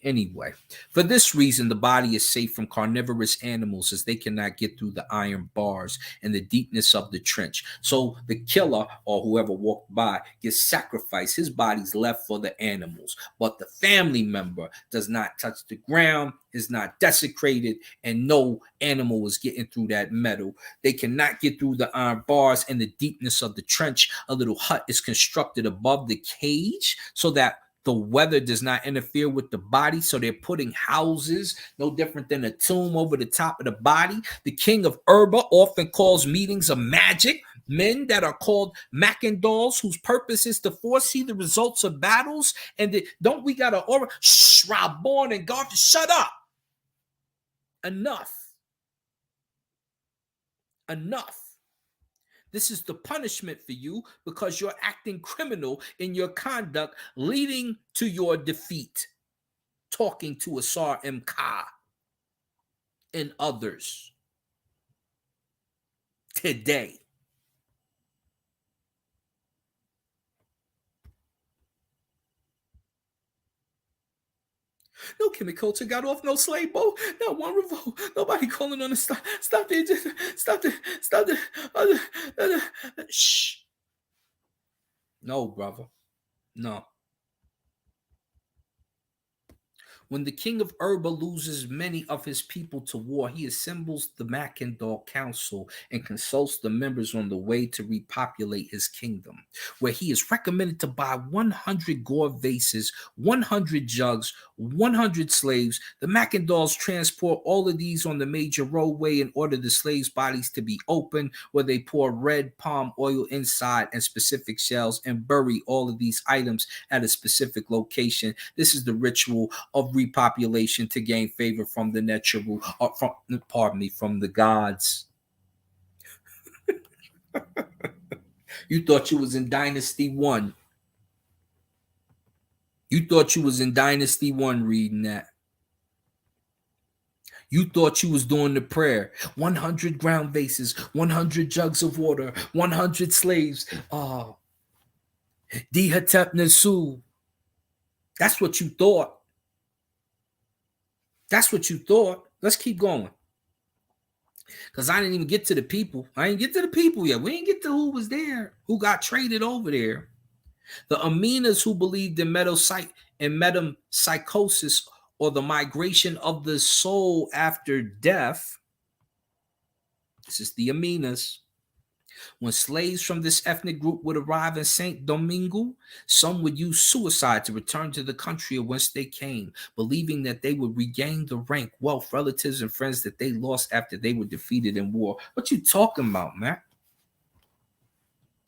Anyway, for this reason, the body is safe from carnivorous animals, as they cannot get through the iron bars and the deepness of the trench. So the killer or whoever walked by gets sacrificed. His body's left for the animals, but the family member does not touch the ground, is not desecrated, and no animal is getting through that metal. They cannot get through the iron bars and the deepness of the trench. A little hut is constructed above the cage so that the weather does not interfere with the body. So they're putting houses, no different than a tomb, over the top of the body. The king of Urba often calls meetings of magic men that are called Macandals, whose purpose is to foresee the results of battles. And don't we got to shh, Rabon and God, shut up. Enough. Enough. This is the punishment for you because you're acting criminal in your conduct, leading to your defeat. Talking to Asar M. Ka and others today. No Kimmy Culture got off no slave boat. Not one revolt. Nobody calling on the stop. Stop it. Just stop it. Stop it. Shh. No, brother. No. When the king of Urba loses many of his people to war, he assembles the Mackendal Council and consults the members on the way to repopulate his kingdom, where he is recommended to buy 100 gore vases, 100 jugs, 100 slaves. The Mackendals transport all of these on the major roadway and order the slaves' bodies to be opened, where they pour red palm oil inside and specific shells and bury all of these items at a specific location. This is the ritual of repopulation to gain favor from the natural, from the gods. You thought you was in Dynasty 1. You thought you was in Dynasty 1 reading that. You thought you was doing the prayer. 100 ground vases, 100 jugs of water, 100 slaves. Oh, Dihatep Nesu. That's what you thought. That's what you thought. Let's keep going. Because I didn't even get to the people. I didn't get to the people yet. We didn't get to who was there, who got traded over there. The Aminas who believed in metempsychosis, or the migration of the soul after death. This is the Aminas. When slaves from this ethnic group would arrive in Saint Domingo, some would use suicide to return to the country of whence they came, believing that they would regain the rank, wealth, relatives, and friends that they lost after they were defeated in war. What you talking about, man?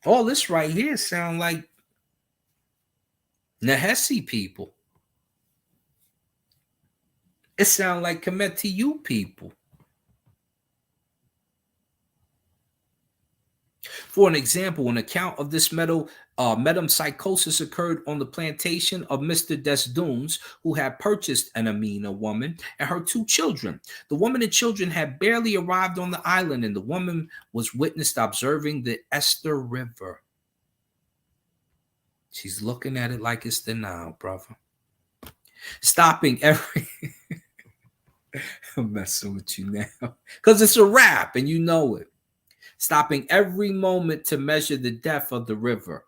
All this right here sound like Nahesi people. It sound like Kemet YOU people. For an example, an account of this metempsychosis occurred on the plantation of Mr. Desdunes, who had purchased an Amina woman and her 2 children. The woman and children had barely arrived on the island, and the woman was witnessed observing the Esther River. She's looking at it like it's the Nile, brother. Stopping every... I'm messing with you now. Because it's a rap, and you know it. Stopping every moment to measure the depth of the river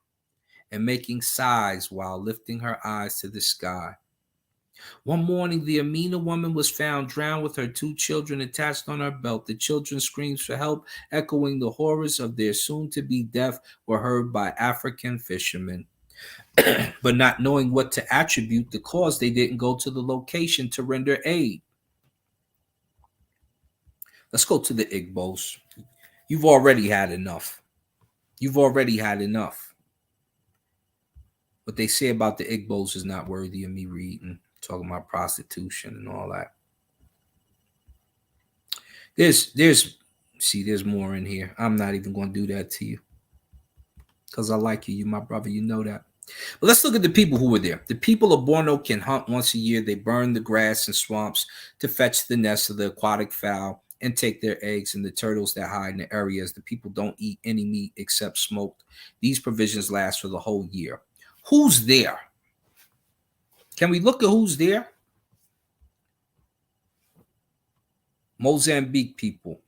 and making sighs while lifting her eyes to the sky. One morning, the Amina woman was found drowned with her 2 children attached on her belt. The children's screams for help, echoing the horrors of their soon-to-be death, were heard by African fishermen. But not knowing what to attribute the cause, they didn't go to the location to render aid. Let's go to the Igbos. You've already had enough. You've already had enough. What they say about the Igbos is not worthy of me reading. Talking about prostitution and all that. There's more in here. I'm not even going to do that to you. Because I like you. You my brother. You know that. But let's look at the people who were there. The people of Borno can hunt once a year. They burn the grass and swamps to fetch the nests of the aquatic fowl and take their eggs, and the turtles that hide in the areas. The people don't eat any meat except smoked. These provisions last for the whole year. Who's there? Can we look at who's there? Mozambique people.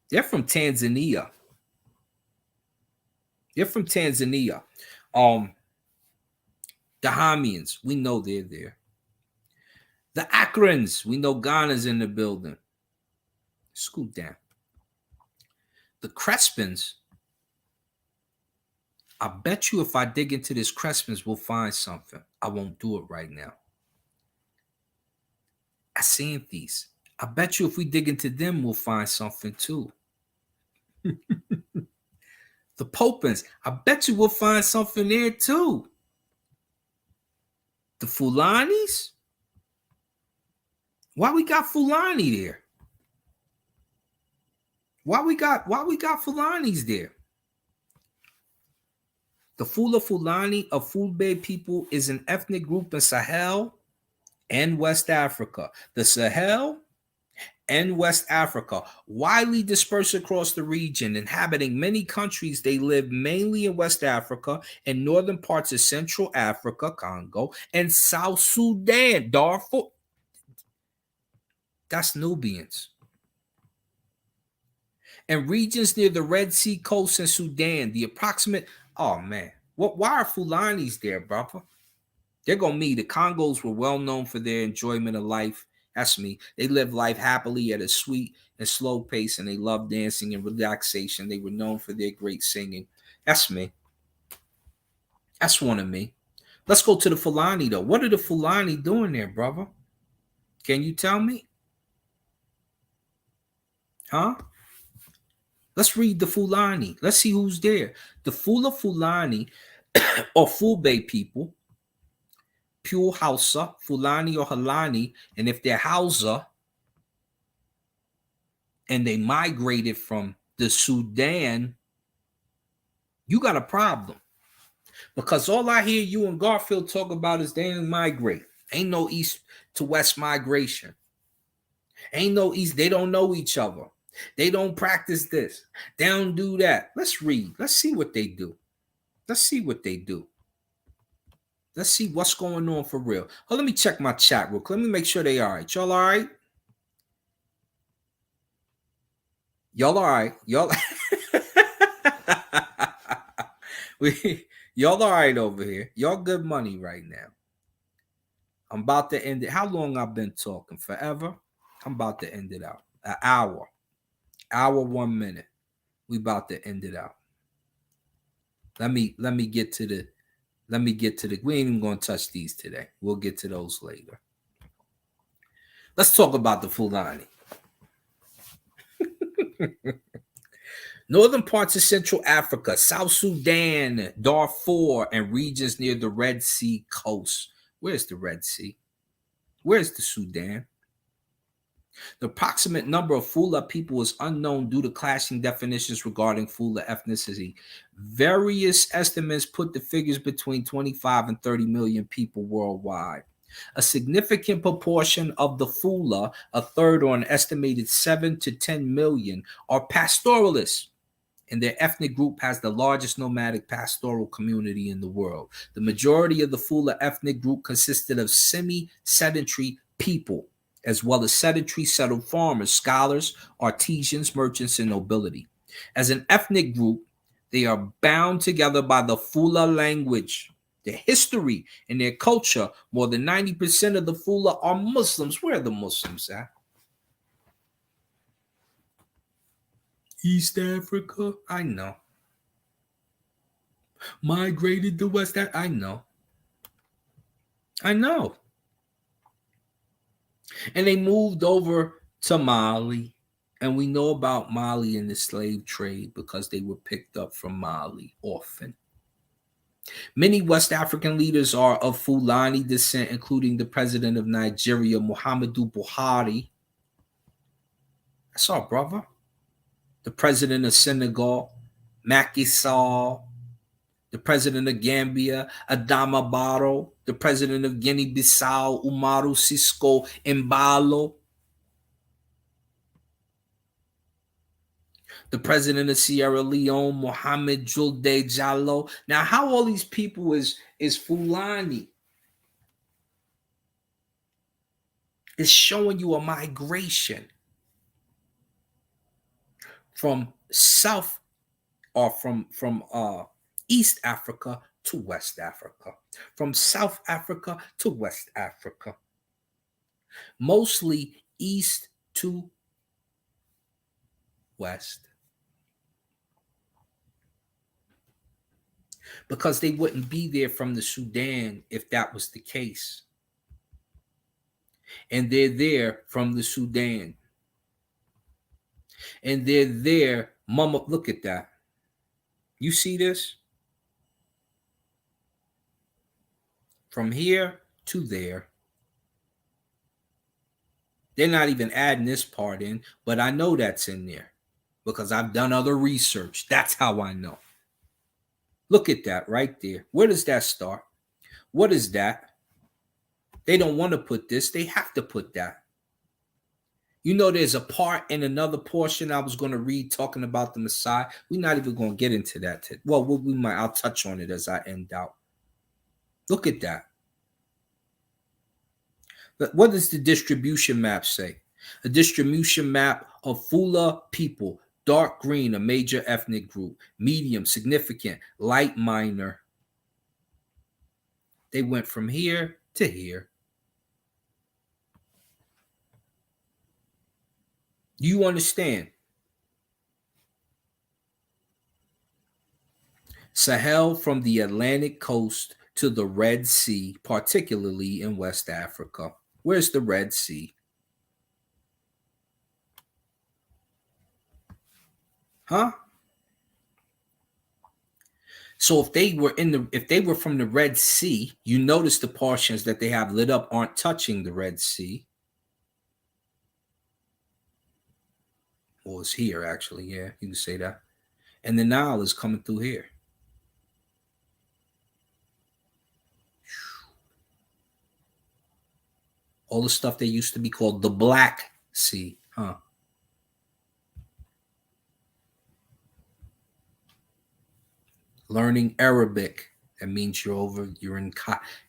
They're from Tanzania. They're from Tanzania. The Hamians, we know they're there. The Akrans, we know Ghana's in the building. Scoot down. The Crespins, I bet you if I dig into this Crespins, we'll find something. I won't do it right now. Asanthes, I bet you if we dig into them, we'll find something too. The Popins, I bet you we'll find something there too. The Fulanis, why we got Fulani there? Why we got Fulanis there? The Fula Fulani of Fulbe people is an ethnic group in Sahel and West Africa. The Sahel and West Africa, widely dispersed across the region, inhabiting many countries. They live mainly in West Africa and northern parts of Central Africa, Congo, and South Sudan, Darfur. That's Nubians. And regions near the Red Sea coast and Sudan. The approximate, oh man, why are Fulanis there, brother? They're gonna meet. The Congos were well known for their enjoyment of life. That's me. They live life happily at a sweet and slow pace, and they love dancing and relaxation. They were known for their great singing. That's me. That's one of me. Let's go to the Fulani though. What are the Fulani doing there, brother? Can you tell me? Huh? Let's read the Fulani. Let's see who's there. The Fula Fulani or Fulbe people, pure Hausa, Fulani or Halani, and if they're Hausa and they migrated from the Sudan, you got a problem. Because all I hear you and Garfield talk about is they didn't migrate. Ain't no east to west migration. Ain't no east. They don't know each other. They don't practice this. They don't do that. Let's read. Let's see what they do. Let's see what they do. Let's see what's going on for real. Oh, let me check my chat real quick. Let me make sure they all right. Y'all all right? Y'all all right? Y'all y'all all right over here. Y'all good money right now. I'm about to end it. How long I've been talking? Forever? I'm about to end it out. An hour. Hour, 1 minute. We about to end it out. Let me get to the we ain't even gonna touch these today. We'll get to those later. Let's talk about the Fulani. Northern parts of Central Africa, South Sudan, Darfur, and regions near the Red Sea coast. Where's the Red Sea? Where's the Sudan? The approximate number of Fula people is unknown due to clashing definitions regarding Fula ethnicity. Various estimates put the figures between 25 and 30 million people worldwide. A significant proportion of the Fula, a third or an estimated 7 to 10 million, are pastoralists, and their ethnic group has the largest nomadic pastoral community in the world. The majority of the Fula ethnic group consisted of semi-sedentary people, as well as sedentary settled farmers, scholars, artisans, merchants, and nobility. As an ethnic group, they are bound together by the Fula language, their history, and their culture. More than 90% of the Fula are Muslims. Where are the Muslims at? East Africa? I know. Migrated to West Africa? I know. I know. And they moved over to Mali. And we know about Mali and the slave trade because they were picked up from Mali, orphan. Many West African leaders are of Fulani descent, including the president of Nigeria, Muhammadu Buhari. That's our brother. The president of Senegal, Macky Sall. The president of Gambia, Adama Barrow. The president of Guinea-Bissau, Umaru Sissoco Embalo. The president of Sierra Leone, Mohamed Julde Jallo. Now, how all these people is Fulani? It's showing you a migration from South or from East Africa to West Africa, from South Africa to West Africa, mostly East to West, because they wouldn't be there from the Sudan if that was the case. And they're there from the Sudan. And they're there, mama, look at that. You see this? From here to there. They're not even adding this part in, but I know that's in there because I've done other research. That's how I know. Look at that right there. Where does that start? What is that? They don't want to put this. They have to put that. You know, there's a part in another portion I was going to read talking about the Messiah. We're not even going to get into that. Well, we might. I'll touch on it as I end out. Look at that. What does the distribution map say? A distribution map of Fula people. Dark green, a major ethnic group. Medium, significant. Light, minor. They went from here to here. You understand? Sahel from the Atlantic coast to the Red Sea, particularly in West Africa. Where's the Red Sea? Huh? So if they were from the Red Sea, you notice the portions that they have lit up aren't touching the Red Sea. Well, it's here actually, yeah, you can say that. And the Nile is coming through here. All the stuff that used to be called the Black Sea, huh? Learning Arabic, that means you're in,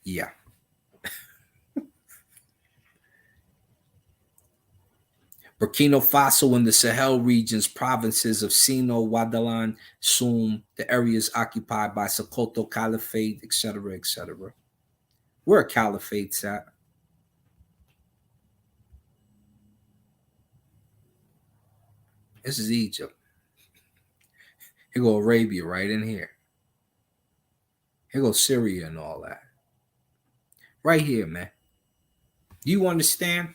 yeah. Burkina Faso and the Sahel regions, provinces of Sino, Wadalan, Soum, the areas occupied by Sokoto Caliphate, etc., etc. Where are caliphates at? This is Egypt. Here go Arabia right in here. Here goes Syria and all that. Right here, man. Do you understand?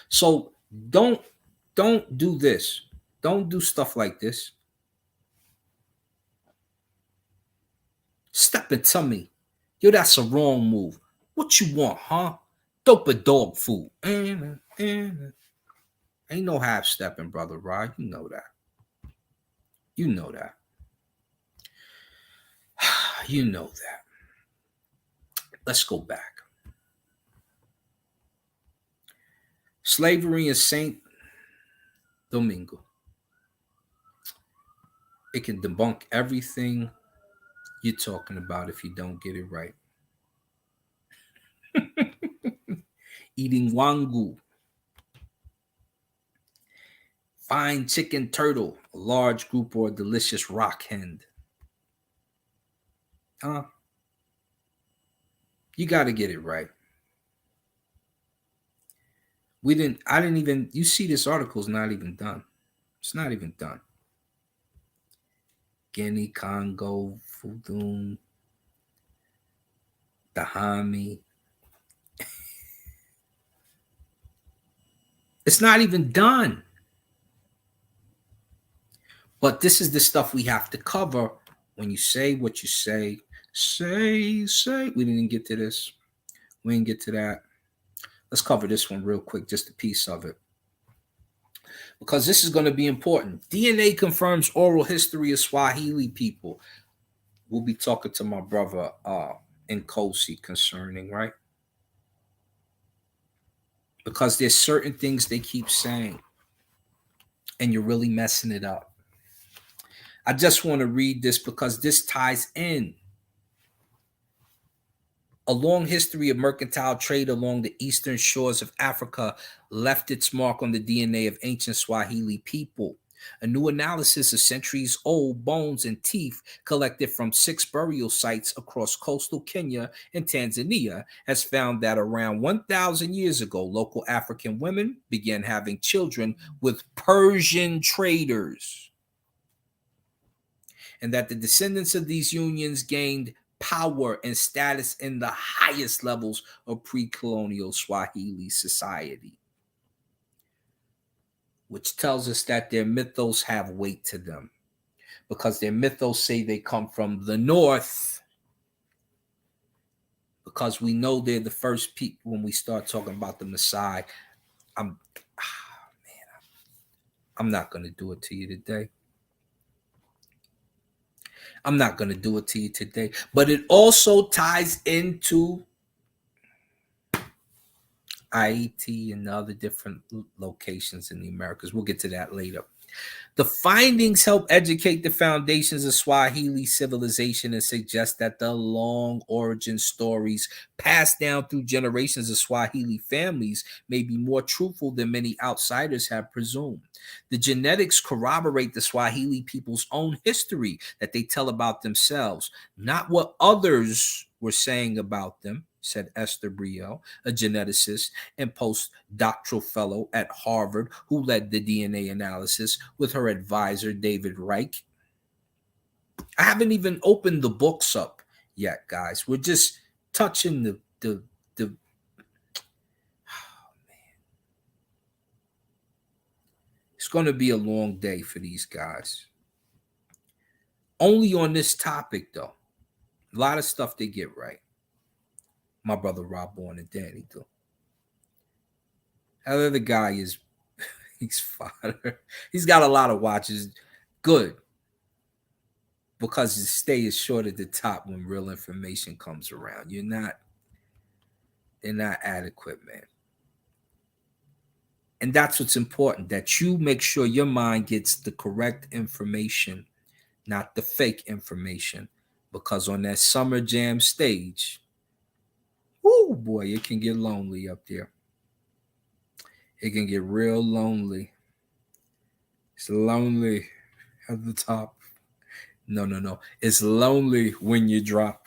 So don't do this. Don't do stuff like this. Step into me. Yo, that's a wrong move. What you want, huh? Dope a dog food. Ain't no half stepping, brother Rod. You know that. You know that. You know that. Let's go back. Slavery in Saint Domingo. It can debunk everything you're talking about if you don't get it right. Eating wangu. Fine chicken turtle, a large group or a delicious rock hen. You got to get it right. I didn't even, you see this article's not even done. It's not even done. Guinea, Congo, Fudum, Dahomey. It's not even done. But this is the stuff we have to cover when you say what you say. Say. We didn't get to this. We didn't get to that. Let's cover this one real quick, just a piece of it. Because this is going to be important. DNA confirms oral history of Swahili people. We'll be talking to my brother Nkosi concerning, right? Because there's certain things they keep saying, and you're really messing it up. I just want to read this because this ties in. A long history of mercantile trade along the eastern shores of Africa left its mark on the DNA of ancient Swahili people. A new analysis of centuries-old bones and teeth collected from 6 burial sites across coastal Kenya and Tanzania has found that around 1,000 years ago, local African women began having children with Persian traders, and that the descendants of these unions gained power and status in the highest levels of pre-colonial Swahili society, which tells us that their mythos have weight to them, because their mythos say they come from the north, because we know they're the first people. When we start talking about the Messiah, I'm not going to do it to you today. I'm not going to do it to you today. But it also ties into Haiti and other different locations in the Americas. We'll get to that later. The findings help educate the foundations of Swahili civilization and suggest that the long origin stories passed down through generations of Swahili families may be more truthful than many outsiders have presumed. The genetics corroborate the Swahili people's own history that they tell about themselves, not what others were saying about them, said Esther Brio, a geneticist and postdoctoral fellow at Harvard who led the DNA analysis with her advisor, David Reich. I haven't even opened the books up yet, guys. We're just touching the It's going to be a long day for these guys. Only on this topic, though. A lot of stuff they get right. My brother Rob Bourne and Danny do. That other guy is, he's fodder. He's got a lot of watches. Good. Because you stay is short at the top when real information comes around. They're not adequate, man. And that's what's important, that you make sure your mind gets the correct information, not the fake information. Because on that summer jam stage, oh boy, it can get lonely up there. It can get real lonely. It's lonely at the top. No. It's lonely when you drop.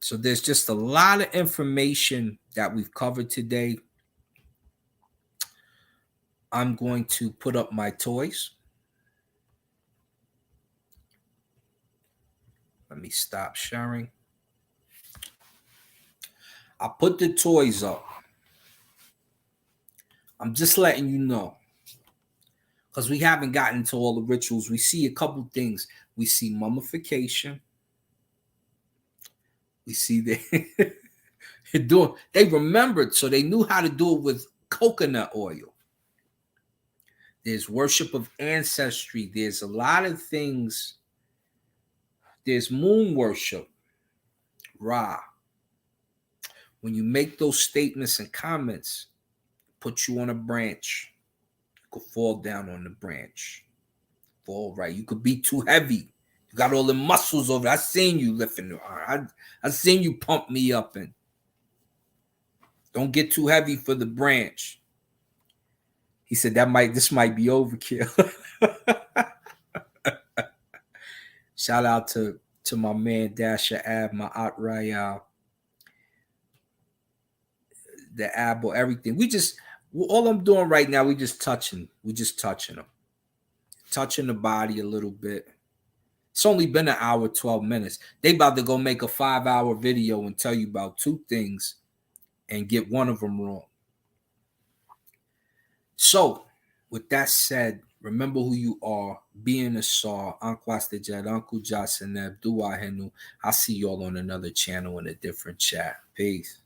So there's just a lot of information that we've covered today. I'm going to put up my toys. Let me stop sharing. I put the toys up. I'm just letting you know. Because we haven't gotten to all the rituals. We see a couple things. We see mummification. We see they remembered, so they knew how to do it with coconut oil. There's worship of ancestry. There's a lot of things. There's moon worship. Ra. When you make those statements and comments, put you on a branch. You could fall down on the branch. Fall right. You could be too heavy. You got all the muscles over. I seen you lifting the arm. I seen you pump me up, and don't get too heavy for the branch. He said this might be overkill. Shout out to my man Dasher Ab, my Aunt Rayal, the Abel, everything. All I'm doing right now, we just touching them. Touching the body a little bit. It's only been an hour, 12 minutes. They about to go make a 5-hour video and tell you about 2 things and get one of them wrong. So, with that said, remember who you are. Be in the Saw. Ankwaste Jad, Uncle Jaseneb, Dua Henu. I'll see y'all on another channel in a different chat. Peace.